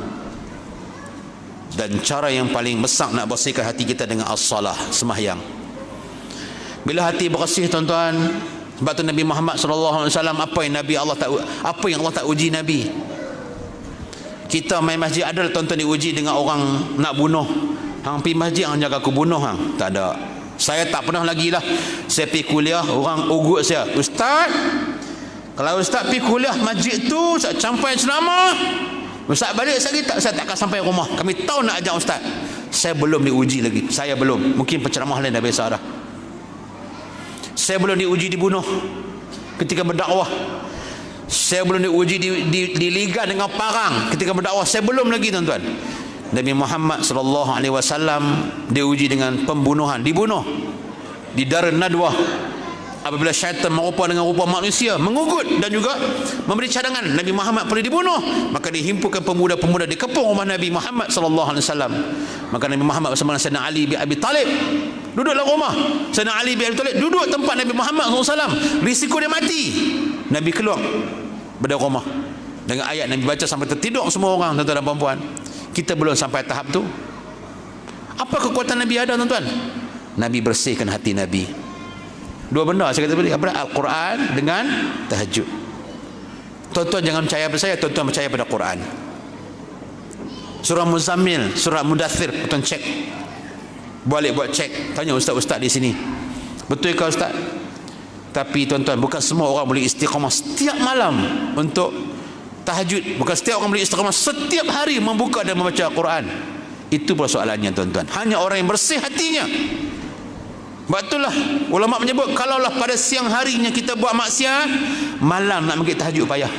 Speaker 2: Dan cara yang paling besar nak bersihkan hati kita dengan as-salah, sembahyang. Bila hati bersih, tuan-tuan, sebab tu Nabi Muhammad sallallahu alaihi wasallam, apa yang Allah tak uji Nabi. Kita main masjid ada, tuan-tuan, diuji dengan orang nak bunuh. Hang pergi masjid, hang jaga aku bunuh hang. Tak ada. Saya tak pernah lagi lah. Saya pergi kuliah, orang ugut saya, Ustaz, kalau Ustaz pergi kuliah masjid tu, Ustaz sampai ceramah, Ustaz balik saya tak akan sampai rumah. Kami tahu nak ajak Ustaz. Saya belum diuji lagi. Saya belum. Mungkin penceramah lain dah biasa dah. Saya belum diuji dibunuh ketika berdakwah. Saya belum diuji diligan dengan parang ketika berdakwah. Saya belum lagi, tuan-tuan. Nabi Muhammad sallallahu alaihi wasallam diuji dengan pembunuhan, dibunuh di Darun Nadwah apabila syaitan merupa dengan rupa manusia, mengugut dan juga memberi cadangan Nabi Muhammad perlu dibunuh. Maka dihimpunkan pemuda-pemuda, dikepung rumah Nabi Muhammad sallallahu alaihi wasallam. Maka Nabi Muhammad bersama Sayyidina Ali bin Abi Talib duduklah rumah. Sayyidina Ali bin Abi Talib duduk tempat Nabi Muhammad sallallahu alaihi wasallam. Risiko dia mati. Nabi keluar dari rumah dengan ayat Nabi baca sampai tertidur semua orang, tuan-tuan dan puan-puan. Kita belum sampai tahap tu. Apa kekuatan Nabi ada, tuan-tuan? Nabi bersihkan hati Nabi. Dua benda saya kata tadi, apa? Al-Quran dengan tahajud. Tuan-tuan jangan percaya pada saya, tuan-tuan percaya pada Quran. Surah Muzammil, surah Mudaththir, tuan cek. Balik buat cek, tanya ustaz-ustaz di sini. Betulkah ustaz? Tapi tuan-tuan, bukan semua orang boleh istiqamah setiap malam untuk tahajud. Bukan setiap orang boleh istiqamah setiap hari membuka dan membaca Al-Quran. Itu persoalannya, tuan-tuan. Hanya orang yang bersih hatinya. Sebab itulah ulama menyebut, kalaulah pada siang harinya kita buat maksiat, malam nak pergi tahajud payah.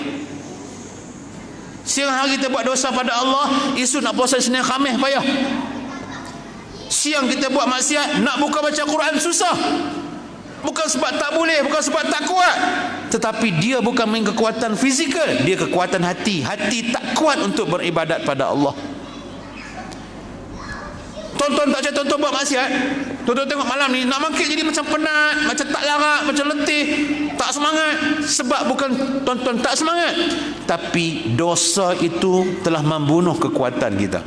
Speaker 2: Siang hari kita buat dosa pada Allah, isu nak puasa Isnin Khamis payah. Siang kita buat maksiat, nak buka baca Quran susah. Bukan sebab tak boleh, bukan sebab tak kuat, tetapi dia bukan main kekuatan fizikal, dia kekuatan hati. Hati tak kuat untuk beribadat pada Allah. Tonton tak, tonton buat maksiat, tonton tengok malam ni nak bangkit jadi macam penat, macam tak larat, macam letih, tak semangat. Sebab bukan tonton tak semangat, tapi dosa itu telah membunuh kekuatan kita.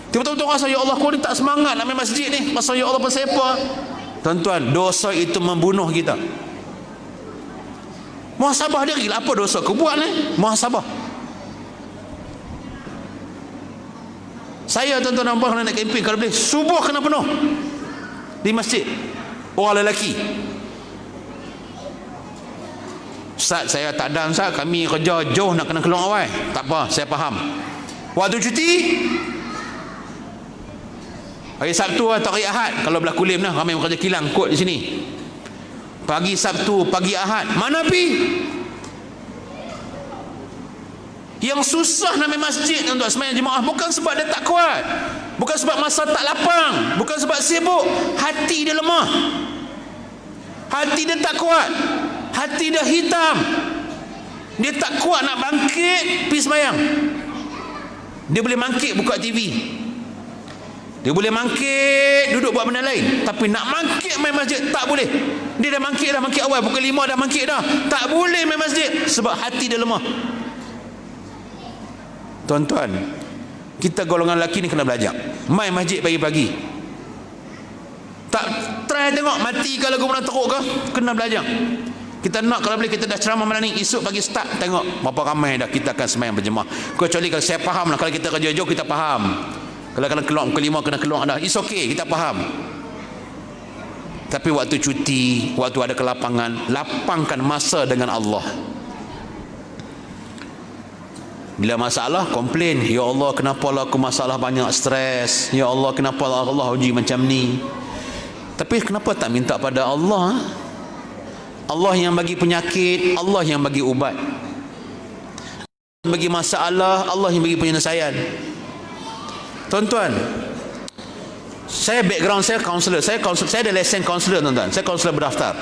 Speaker 2: Tiba-tiba rasa, ya Allah, kau ni tak semangat nak main masjid ni, masa ya Allah pasal apa? Tuan-tuan, dosa itu membunuh kita. Muhasabah diri lah, apa dosa kau buat ni? Muhasabah. Saya, tuan-tuan dan puan, nak kempen, kalau boleh subuh kena penuh di masjid, orang lelaki. Ustaz, saya tak ada, Ustaz, kami kerja jauh nak kena keluar awal. Tak apa, saya faham. Waktu cuti hari Sabtu atau hari Ahad, kalau belah Kulim lah, ramai bekerja kilang kot di sini. Pagi Sabtu, pagi Ahad, mana pi? Yang susah nak main masjid untuk sembahyang jemaah bukan sebab dia tak kuat, bukan sebab masa tak lapang, bukan sebab sibuk. Hati dia lemah, hati dia tak kuat, hati dia hitam. Dia tak kuat nak bangkit pergi sembahyang. Dia boleh bangkit buka TV, dia boleh mangkit duduk buat benda lain, tapi nak mangkit main masjid tak boleh. Dia dah mangkit awal, pukul 5 dah mangkit dah, tak boleh main masjid sebab hati dia lemah. Tuan-tuan, kita golongan lelaki ni kena belajar main masjid pagi-pagi. Tak try tengok mati ke lagu mana teruk ke, kena belajar. Kita nak, kalau boleh kita dah ceramah malam ni, esok pagi start tengok berapa ramai dah kita akan sembahyang berjemaah. Kecuali kalau saya faham lah, kalau kita kerja jauh kita faham, kalau kena keluar pukul 5 kena keluar dah, it's okay, kita faham. Tapi waktu cuti, waktu ada kelapangan, lapangkan masa dengan Allah. Bila masalah, komplain, ya Allah kenapa lah aku masalah banyak, stres, ya Allah kenapa lah Allah uji macam ni. Tapi kenapa tak minta pada Allah? Allah yang bagi penyakit, Allah yang bagi ubat, bagi masalah, Allah yang bagi penyelesaian. Tuan-tuan, Saya background saya kaunselor. Saya ada lesen kaunselor, tuan-tuan. Saya kaunselor berdaftar.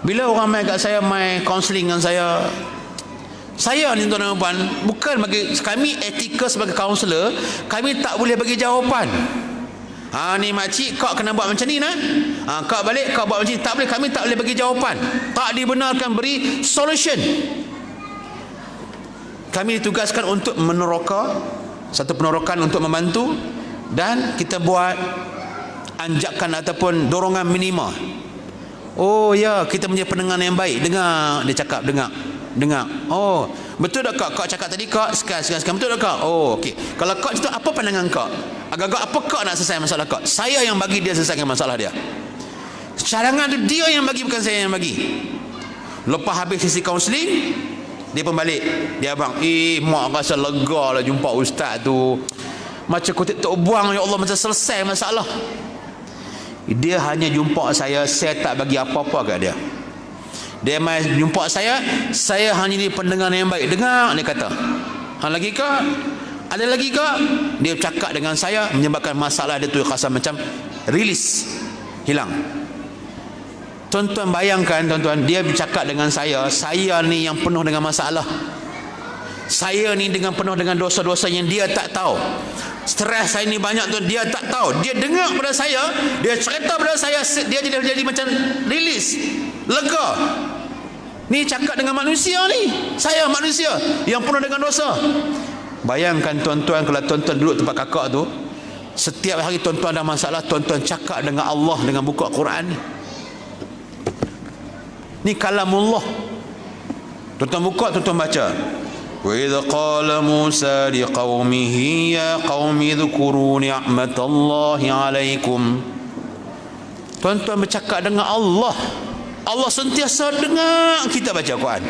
Speaker 2: Bila orang mai kat saya, mai kaunseling dengan saya ni tuan-tuan dan puan, bukan bagi kami etika sebagai kaunselor, kami tak boleh bagi jawapan. Ni makcik, kau kena buat macam ni nak. Kau balik, kau buat macam ni. Tak boleh, kami tak boleh bagi jawapan. Tak dibenarkan beri solution. Kami ditugaskan untuk meneroka, satu penerokan untuk membantu, dan kita buat anjakan ataupun dorongan minima. Oh ya, kita punya pendengar yang baik. Dengar, dia cakap, dengar. Oh, betul tak kak cakap tadi kak? Sekarang betul tak kak? Oh, okey. Kalau kak itu apa pandangan kak? Agak-agak apa kak nak selesai masalah kak? Saya yang bagi dia selesaikan masalah dia. Cadangan tu dia yang bagi, bukan saya yang bagi. Lepas habis sesi kaunseling, dia pun balik. Dia abang, mak rasa lega lah jumpa ustaz tu. Macam kutip tok buang, ya Allah, macam selesai masalah. Dia hanya jumpa saya tak bagi apa-apa kat dia. Dia mai jumpa saya hanya ni pendengar yang baik. Dengar, dia kata. Lagi kak? Ada lagi kak? Dia cakap dengan saya, menyebabkan masalah dia tu rasa macam rilis, hilang. Tuan-tuan bayangkan, tuan-tuan, dia bercakap dengan saya ni yang penuh dengan masalah. Saya ni dengan penuh dengan dosa-dosa yang dia tak tahu. Stres saya ni banyak tu, dia tak tahu. Dia dengar pada saya, dia cerita pada saya, dia jadi macam rilis, lega. Ni cakap dengan manusia ni. Saya manusia yang penuh dengan dosa. Bayangkan tuan-tuan, kalau tuan-tuan duduk tempat kakak tu, setiap hari tuan-tuan ada masalah, tuan-tuan cakap dengan Allah dengan buku Al-Quran ni. Ni kalamullah. Tuan-tuan buka, tuan-tuan baca. وَإِذْ قَالَ مُوسَى لِقَوْمِهِ يَا قَوْمِ اذْكُرُوا نِعْمَةَ اللَّهِ عَلَيْكُمْ. Tuan-tuan bercakap dengan Allah. Allah sentiasa dengar kita baca Quran.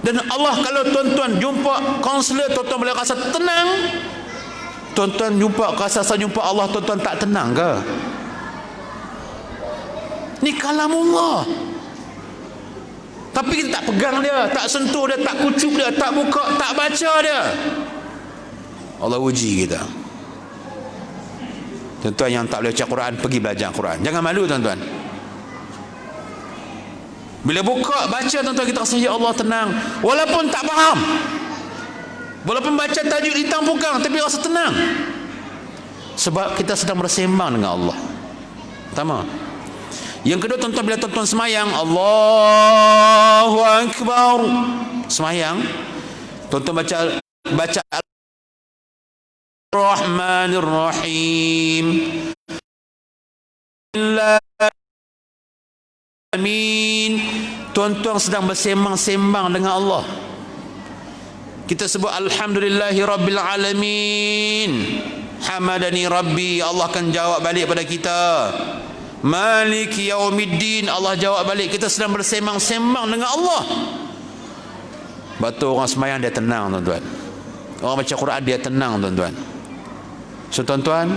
Speaker 2: Dan Allah, kalau tuan-tuan jumpa kaunselor, tuan-tuan boleh rasa tenang. Tuan-tuan jumpa Allah, tuan-tuan tak tenang ke? Ni kalamullah. Tapi kita tak pegang dia, tak sentuh dia, tak kucuk dia, tak buka, tak baca dia. Allah uji kita. Tuan-tuan yang tak boleh baca Quran, pergi belajar Quran. Jangan malu tuan-tuan. Bila buka, baca tuan-tuan, kita rasa ya Allah tenang. Walaupun tak faham, walaupun baca tajuk hitam pukang, tapi rasa tenang. Sebab kita sedang bersembang dengan Allah. Pertama. Yang kedua, tuan-tuan, bila tuan-tuan semayang, Allahu Akbar, semayang, tuan-tuan baca Ar-Rahmanir Rahim, Amin. Tuan-tuan sedang bersembang-sembang dengan Allah. Kita sebut Alhamdulillahi Rabbil Alamin, Hamadani Rabbi, Allah akan jawab balik pada kita. Maliki Yaumiddin, Allah jawab balik. Kita sedang bersembang-sembang dengan Allah. Betul, orang semayang dia tenang tuan-tuan. Orang baca Quran dia tenang tuan-tuan. So tuan-tuan,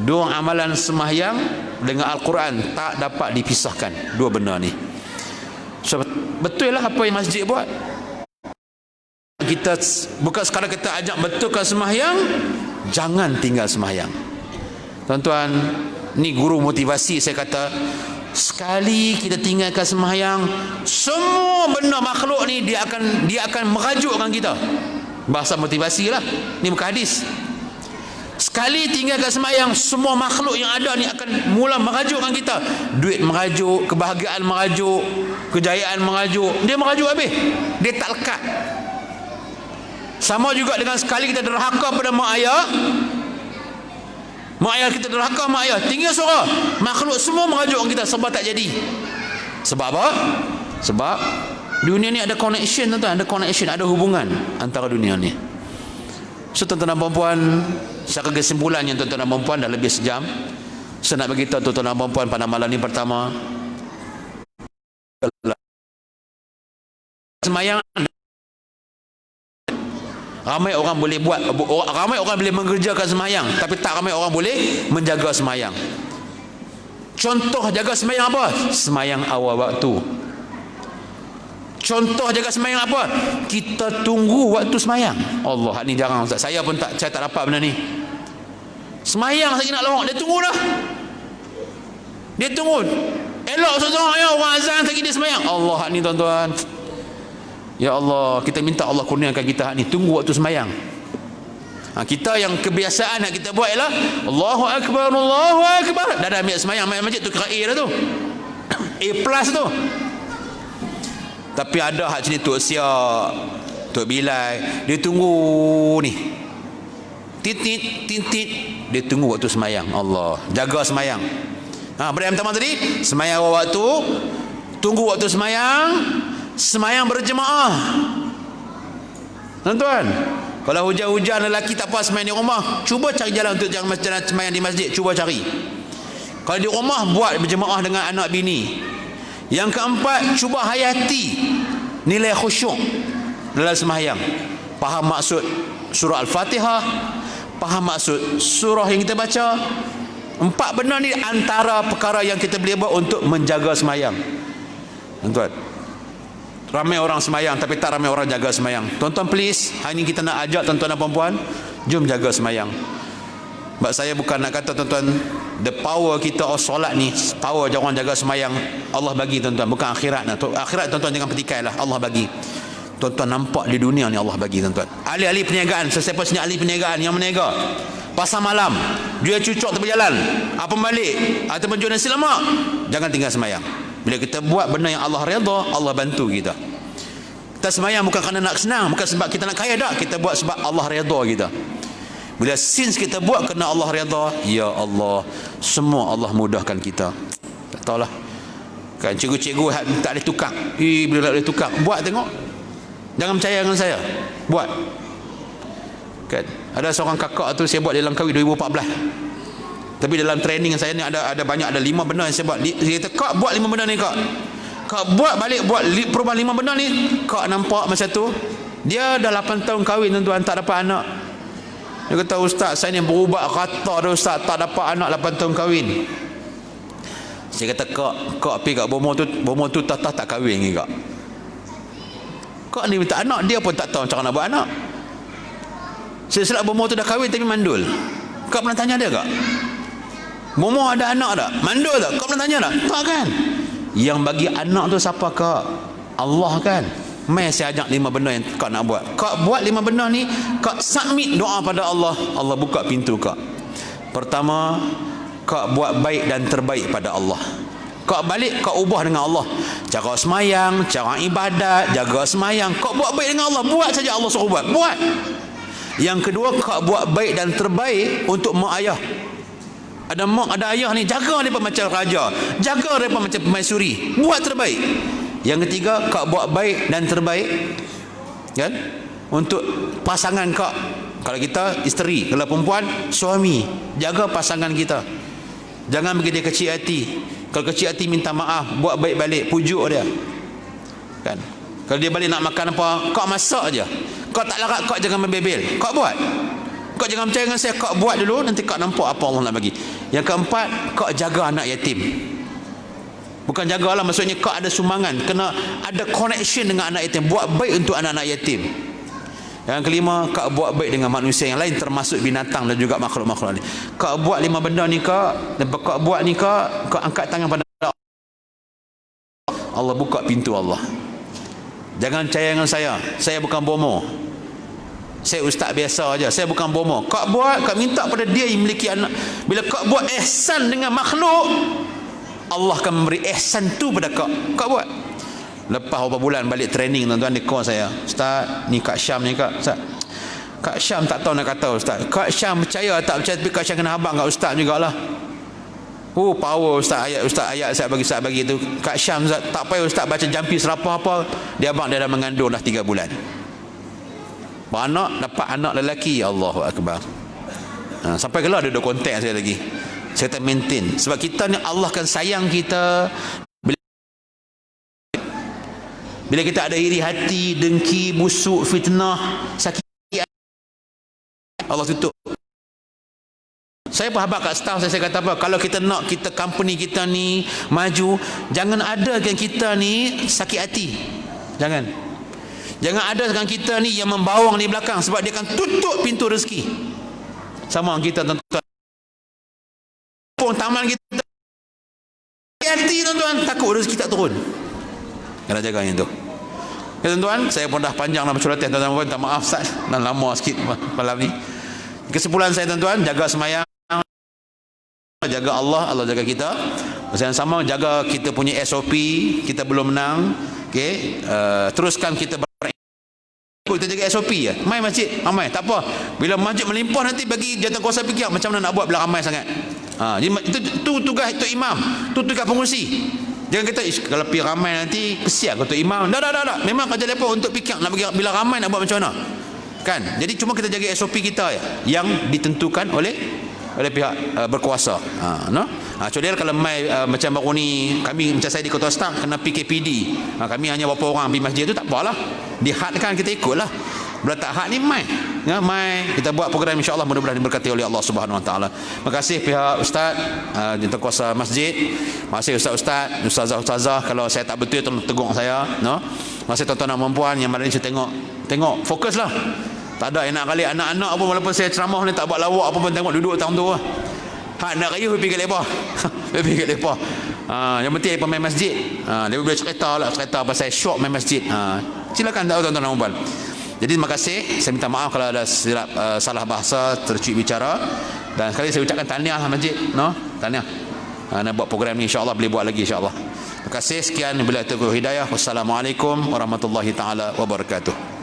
Speaker 2: dua amalan semayang dengan Al-Quran tak dapat dipisahkan. Dua benda ni. So betul lah apa yang masjid buat. Kita bukan sekadar kita ajak betulkan semayang, jangan tinggal semayang. Tuan-tuan, ni guru motivasi, saya kata, sekali kita tinggalkan sembahyang, semua benda makhluk ni dia akan merajukkan kita. Bahasa motivasi lah, ni muka hadis. Sekali tinggalkan sembahyang, semua makhluk yang ada ni akan mula merajukkan kita. Duit merajuk, kebahagiaan merajuk, kejayaan merajuk, dia merajuk habis, dia tak lekat. Sama juga dengan sekali kita derhaka pada mak ayah, mak ayah kita derhaka mak ayah, tinggal suara, makhluk semua merajuk kita, sebab tak jadi. Sebab apa? Sebab dunia ni ada connection tuan-tuan, ada connection, ada hubungan antara dunia ni. So tuan-tuan dan puan-puan, secara kesimpulan yang tuan-tuan dan puan-puan dah lebih sejam, saya nak beritahu tuan-tuan dan puan-puan pada malam ni, pertama, semayang ramai orang boleh buat, ramai orang boleh mengerjakan semayang, tapi tak ramai orang boleh menjaga semayang. Contoh jaga semayang apa? Semayang awal waktu. Contoh jaga semayang apa? Kita tunggu waktu semayang. Allah, ni jarang Ustaz. Saya tak dapat benda ni. Semayang lagi nak lawak, dia tunggu dah. Dia tunggu. Elok seorang ya orang azan lagi dia semayang. Allah ni tuan-tuan. Ya Allah, kita minta Allah kurniakan kita hak ni tunggu waktu semayang. Kita yang kebiasaan nak kita buat ialah Allahu Akbar, Allahu Akbar. Dah ambil semayang main masjid tu kira A dah tu. A plus tu. Tapi ada hak sini Tok Siak, Tok Bilal, dia tunggu ni. Titit, titit, dia tunggu waktu semayang. Allah, jaga semayang. Pada yang pertama tadi, semayang waktu, tunggu waktu semayang, semayang berjemaah. Tuan-tuan, kalau hujan-hujan lelaki tak apa semayang di rumah, cuba cari jalan untuk jalan semayang di masjid, cuba cari. Kalau di rumah, buat berjemaah dengan anak bini. Yang keempat, cuba hayati nilai khusyuk dalam semayang. Faham maksud surah Al-Fatihah, faham maksud surah yang kita baca. 4 benda ni antara perkara yang kita boleh buat untuk menjaga semayang. Tuan-tuan, ramai orang semayang tapi tak ramai orang jaga semayang. Tuan-tuan please, hari ni kita nak ajak tuan-tuan dan puan-puan, jom jaga semayang. Sebab saya bukan nak kata tuan-tuan, the power kita solat ni, power orang jaga semayang Allah bagi tuan-tuan, bukan akhirat. Akhirat tuan-tuan jangan petikai lah, Allah bagi. Tuan-tuan nampak di dunia ni Allah bagi tuan-tuan. Ahli-ahli perniagaan, sesiapa sini ahli perniagaan yang meniaga pasar malam, jual cucuk tepi jalan, apa balik ataupun jual nasi lemak, jangan tinggal semayang. Bila kita buat benda yang Allah redha, Allah bantu kita. Kita semayang bukan kerana nak senang, bukan sebab kita nak kaya, tak. Kita buat sebab Allah redha kita. Bila since kita buat kerana Allah redha, ya Allah, semua Allah mudahkan kita. Tak tahulah kan, cikgu-cikgu tak boleh tukar. Bila tak boleh tukar, buat tengok. Jangan percaya dengan saya, buat kan. Ada seorang kakak tu saya buat di Langkawi 2014. Tapi dalam training saya ni ada banyak, ada 5 benda yang saya buat. Dia kata, "Kak, buat 5 benda ni, Kak. Kak buat balik, buat perubahan 5 benda ni." Kak nampak masa tu dia dah 8 tahun kahwin tuan-tuan, tak dapat anak. Dia kata, "Ustaz, saya ni berubat rata dah Ustaz, tak dapat anak 8 tahun kahwin." Saya kata, Kak pergi kat bomoh tu tak kahwin ni, Kak. Kak ni minta anak, dia pun tak tahu cara nak buat anak. Silap bomoh tu dah kahwin tapi mandul. Kak pernah tanya dia, Kak? Bomoh ada anak tak? Mandul tak? Kak pernah tanya tak? Tak kan? Yang bagi anak tu siapa, Kak? Allah kan? Mai saya ajak 5 benda yang Kak nak buat. Kak buat 5 benda ni, Kak submit doa pada Allah, Allah buka pintu Kak. Pertama, Kak buat baik dan terbaik pada Allah. Kak balik, Kak ubah dengan Allah. Cara semayang, cara ibadat, jaga semayang, Kak buat baik dengan Allah. Buat saja Allah suruh buat. Buat. Yang kedua, Kak buat baik dan terbaik untuk mak ayah. Ada mak, ada ayah ni, jaga mereka macam raja, jaga mereka macam permaisuri. Buat terbaik. Yang ketiga, Kak buat baik dan terbaik kan untuk pasangan Kak. Kalau kita isteri, kalau perempuan suami, jaga pasangan kita. Jangan bagi dia kecil hati. Kalau kecil hati minta maaf, buat baik balik, pujuk dia kan. Kalau dia balik nak makan apa, Kak masak aja. Kak tak larat, Kak jangan membebel, Kak buat. Kak jangan percaya dengan saya, Kak buat dulu, nanti Kak nampak apa Allah nak bagi. Yang keempat, Kak jaga anak yatim. Bukan jagalah, maksudnya Kak ada sumbangan, kena ada connection dengan anak yatim, buat baik untuk anak-anak yatim. Yang kelima, Kak buat baik dengan manusia yang lain, termasuk binatang dan juga makhluk-makhluk lain. Kak buat 5 benda ni, Kak. Lepas Kak buat ni, Kak angkat tangan pada Allah, buka pintu Allah. Jangan percaya dengan saya bukan bomoh. Saya ustaz biasa aja, saya bukan bomoh. Kak buat, Kak minta pada dia yang memiliki anak. Bila Kak buat ihsan dengan makhluk, Allah akan memberi ihsan tu pada Kak. Kak buat. Lepas beberapa bulan balik training, tuan-tuan, dia call saya, "Ustaz, ni Kak Syam ni, Kak." Ustaz, Kak Syam tak tahu nak kata Ustaz. Kak Syam percaya tak percaya, tapi Kak Syam kena habang kat Ustaz jugalah. Oh, power Ustaz ayat saya bagi tu. Kak Syam, Ustaz, tak payah Ustaz baca jampi serapa apa, dia abang dia dah mengandung dah 3 bulan. Beranak, dapat anak lelaki. Allahu Akbar. Sampai keluar dia kontak saya lagi. Saya tak maintain. Sebab kita ni Allah akan sayang kita. Bila kita ada iri hati, dengki, busuk, fitnah, sakit, Allah tutup. Saya berhabaq kat staff saya kata apa? Kalau kita nak kita company kita ni maju, jangan adakan kita ni sakit hati. Jangan adakan kita ni yang membawang di belakang, sebab dia akan tutup pintu rezeki. Sama kita tuan-tuan. kampung taman kita hati tuan-tuan, takut rezeki tak turun. Kena jaga yang tu. Ya tuan-tuan, saya pun dah panjang dalam curhatan tuan-tuan, minta maaf Ustaz, dah lama sikit malam ni. Kesimpulan saya tuan-tuan, jaga semayang, jaga Allah, Allah jaga kita. Masa yang sama, jaga kita punya SOP, kita belum menang, okey, teruskan kita kita jaga SOP ya. Mai masjid, ramai, tak apa. Bila masjid melimpah nanti bagi jawatankuasa fikir macam mana nak buat bila ramai sangat. Jadi itu tugas itu imam, itu tugas pengurusi. Jangan kata kalau pergi ramai nanti kesian kata imam. Dah. Memang kerja depa untuk fikir nak bagi bila ramai nak buat macam mana. Kan? Jadi cuma kita jaga SOP kita ya, yang ditentukan oleh pihak berkuasa. No? Contohnya kalau mai macam baru ni kami macam saya di Kota Stang kena PKPD. Kami hanya berapa orang pergi masjid tu tak apalah. Dihadkan kita ikutlah. Bila tak had ni mai. Ya, mai kita buat program insya-Allah mudah-mudahan diberkati oleh Allah Subhanahu Wa Taala. Terima kasih pihak ustaz, jawatankuasa masjid. Terima kasih ustaz-ustaz, ustazah-ustazah kalau saya tak betul tolong tegur saya, no. Terima kasih tuan-tuan dan puan yang malam ni saya tengok fokuslah. Tak ada enak kali anak-anak apa walaupun saya ceramah ni tak buat lawak apa pun tengok duduk tang tu. Hak nak raya pergi kat depa. Pergi kat depa. Yang penting pemain masjid. Dia boleh cerita pasal syok main masjid. Silakan tahu tuan-tuan dan puan. Jadi terima kasih. Saya minta maaf kalau ada silap salah bahasa, tercip bicara. Dan sekali saya ucapkan tahniah lah masjid, no? Tahniah. Nak buat program ni insya-Allah boleh buat lagi insya-Allah. Terima kasih, sekian, bila taufiq hidayah. Wassalamualaikum warahmatullahi taala wabarakatuh.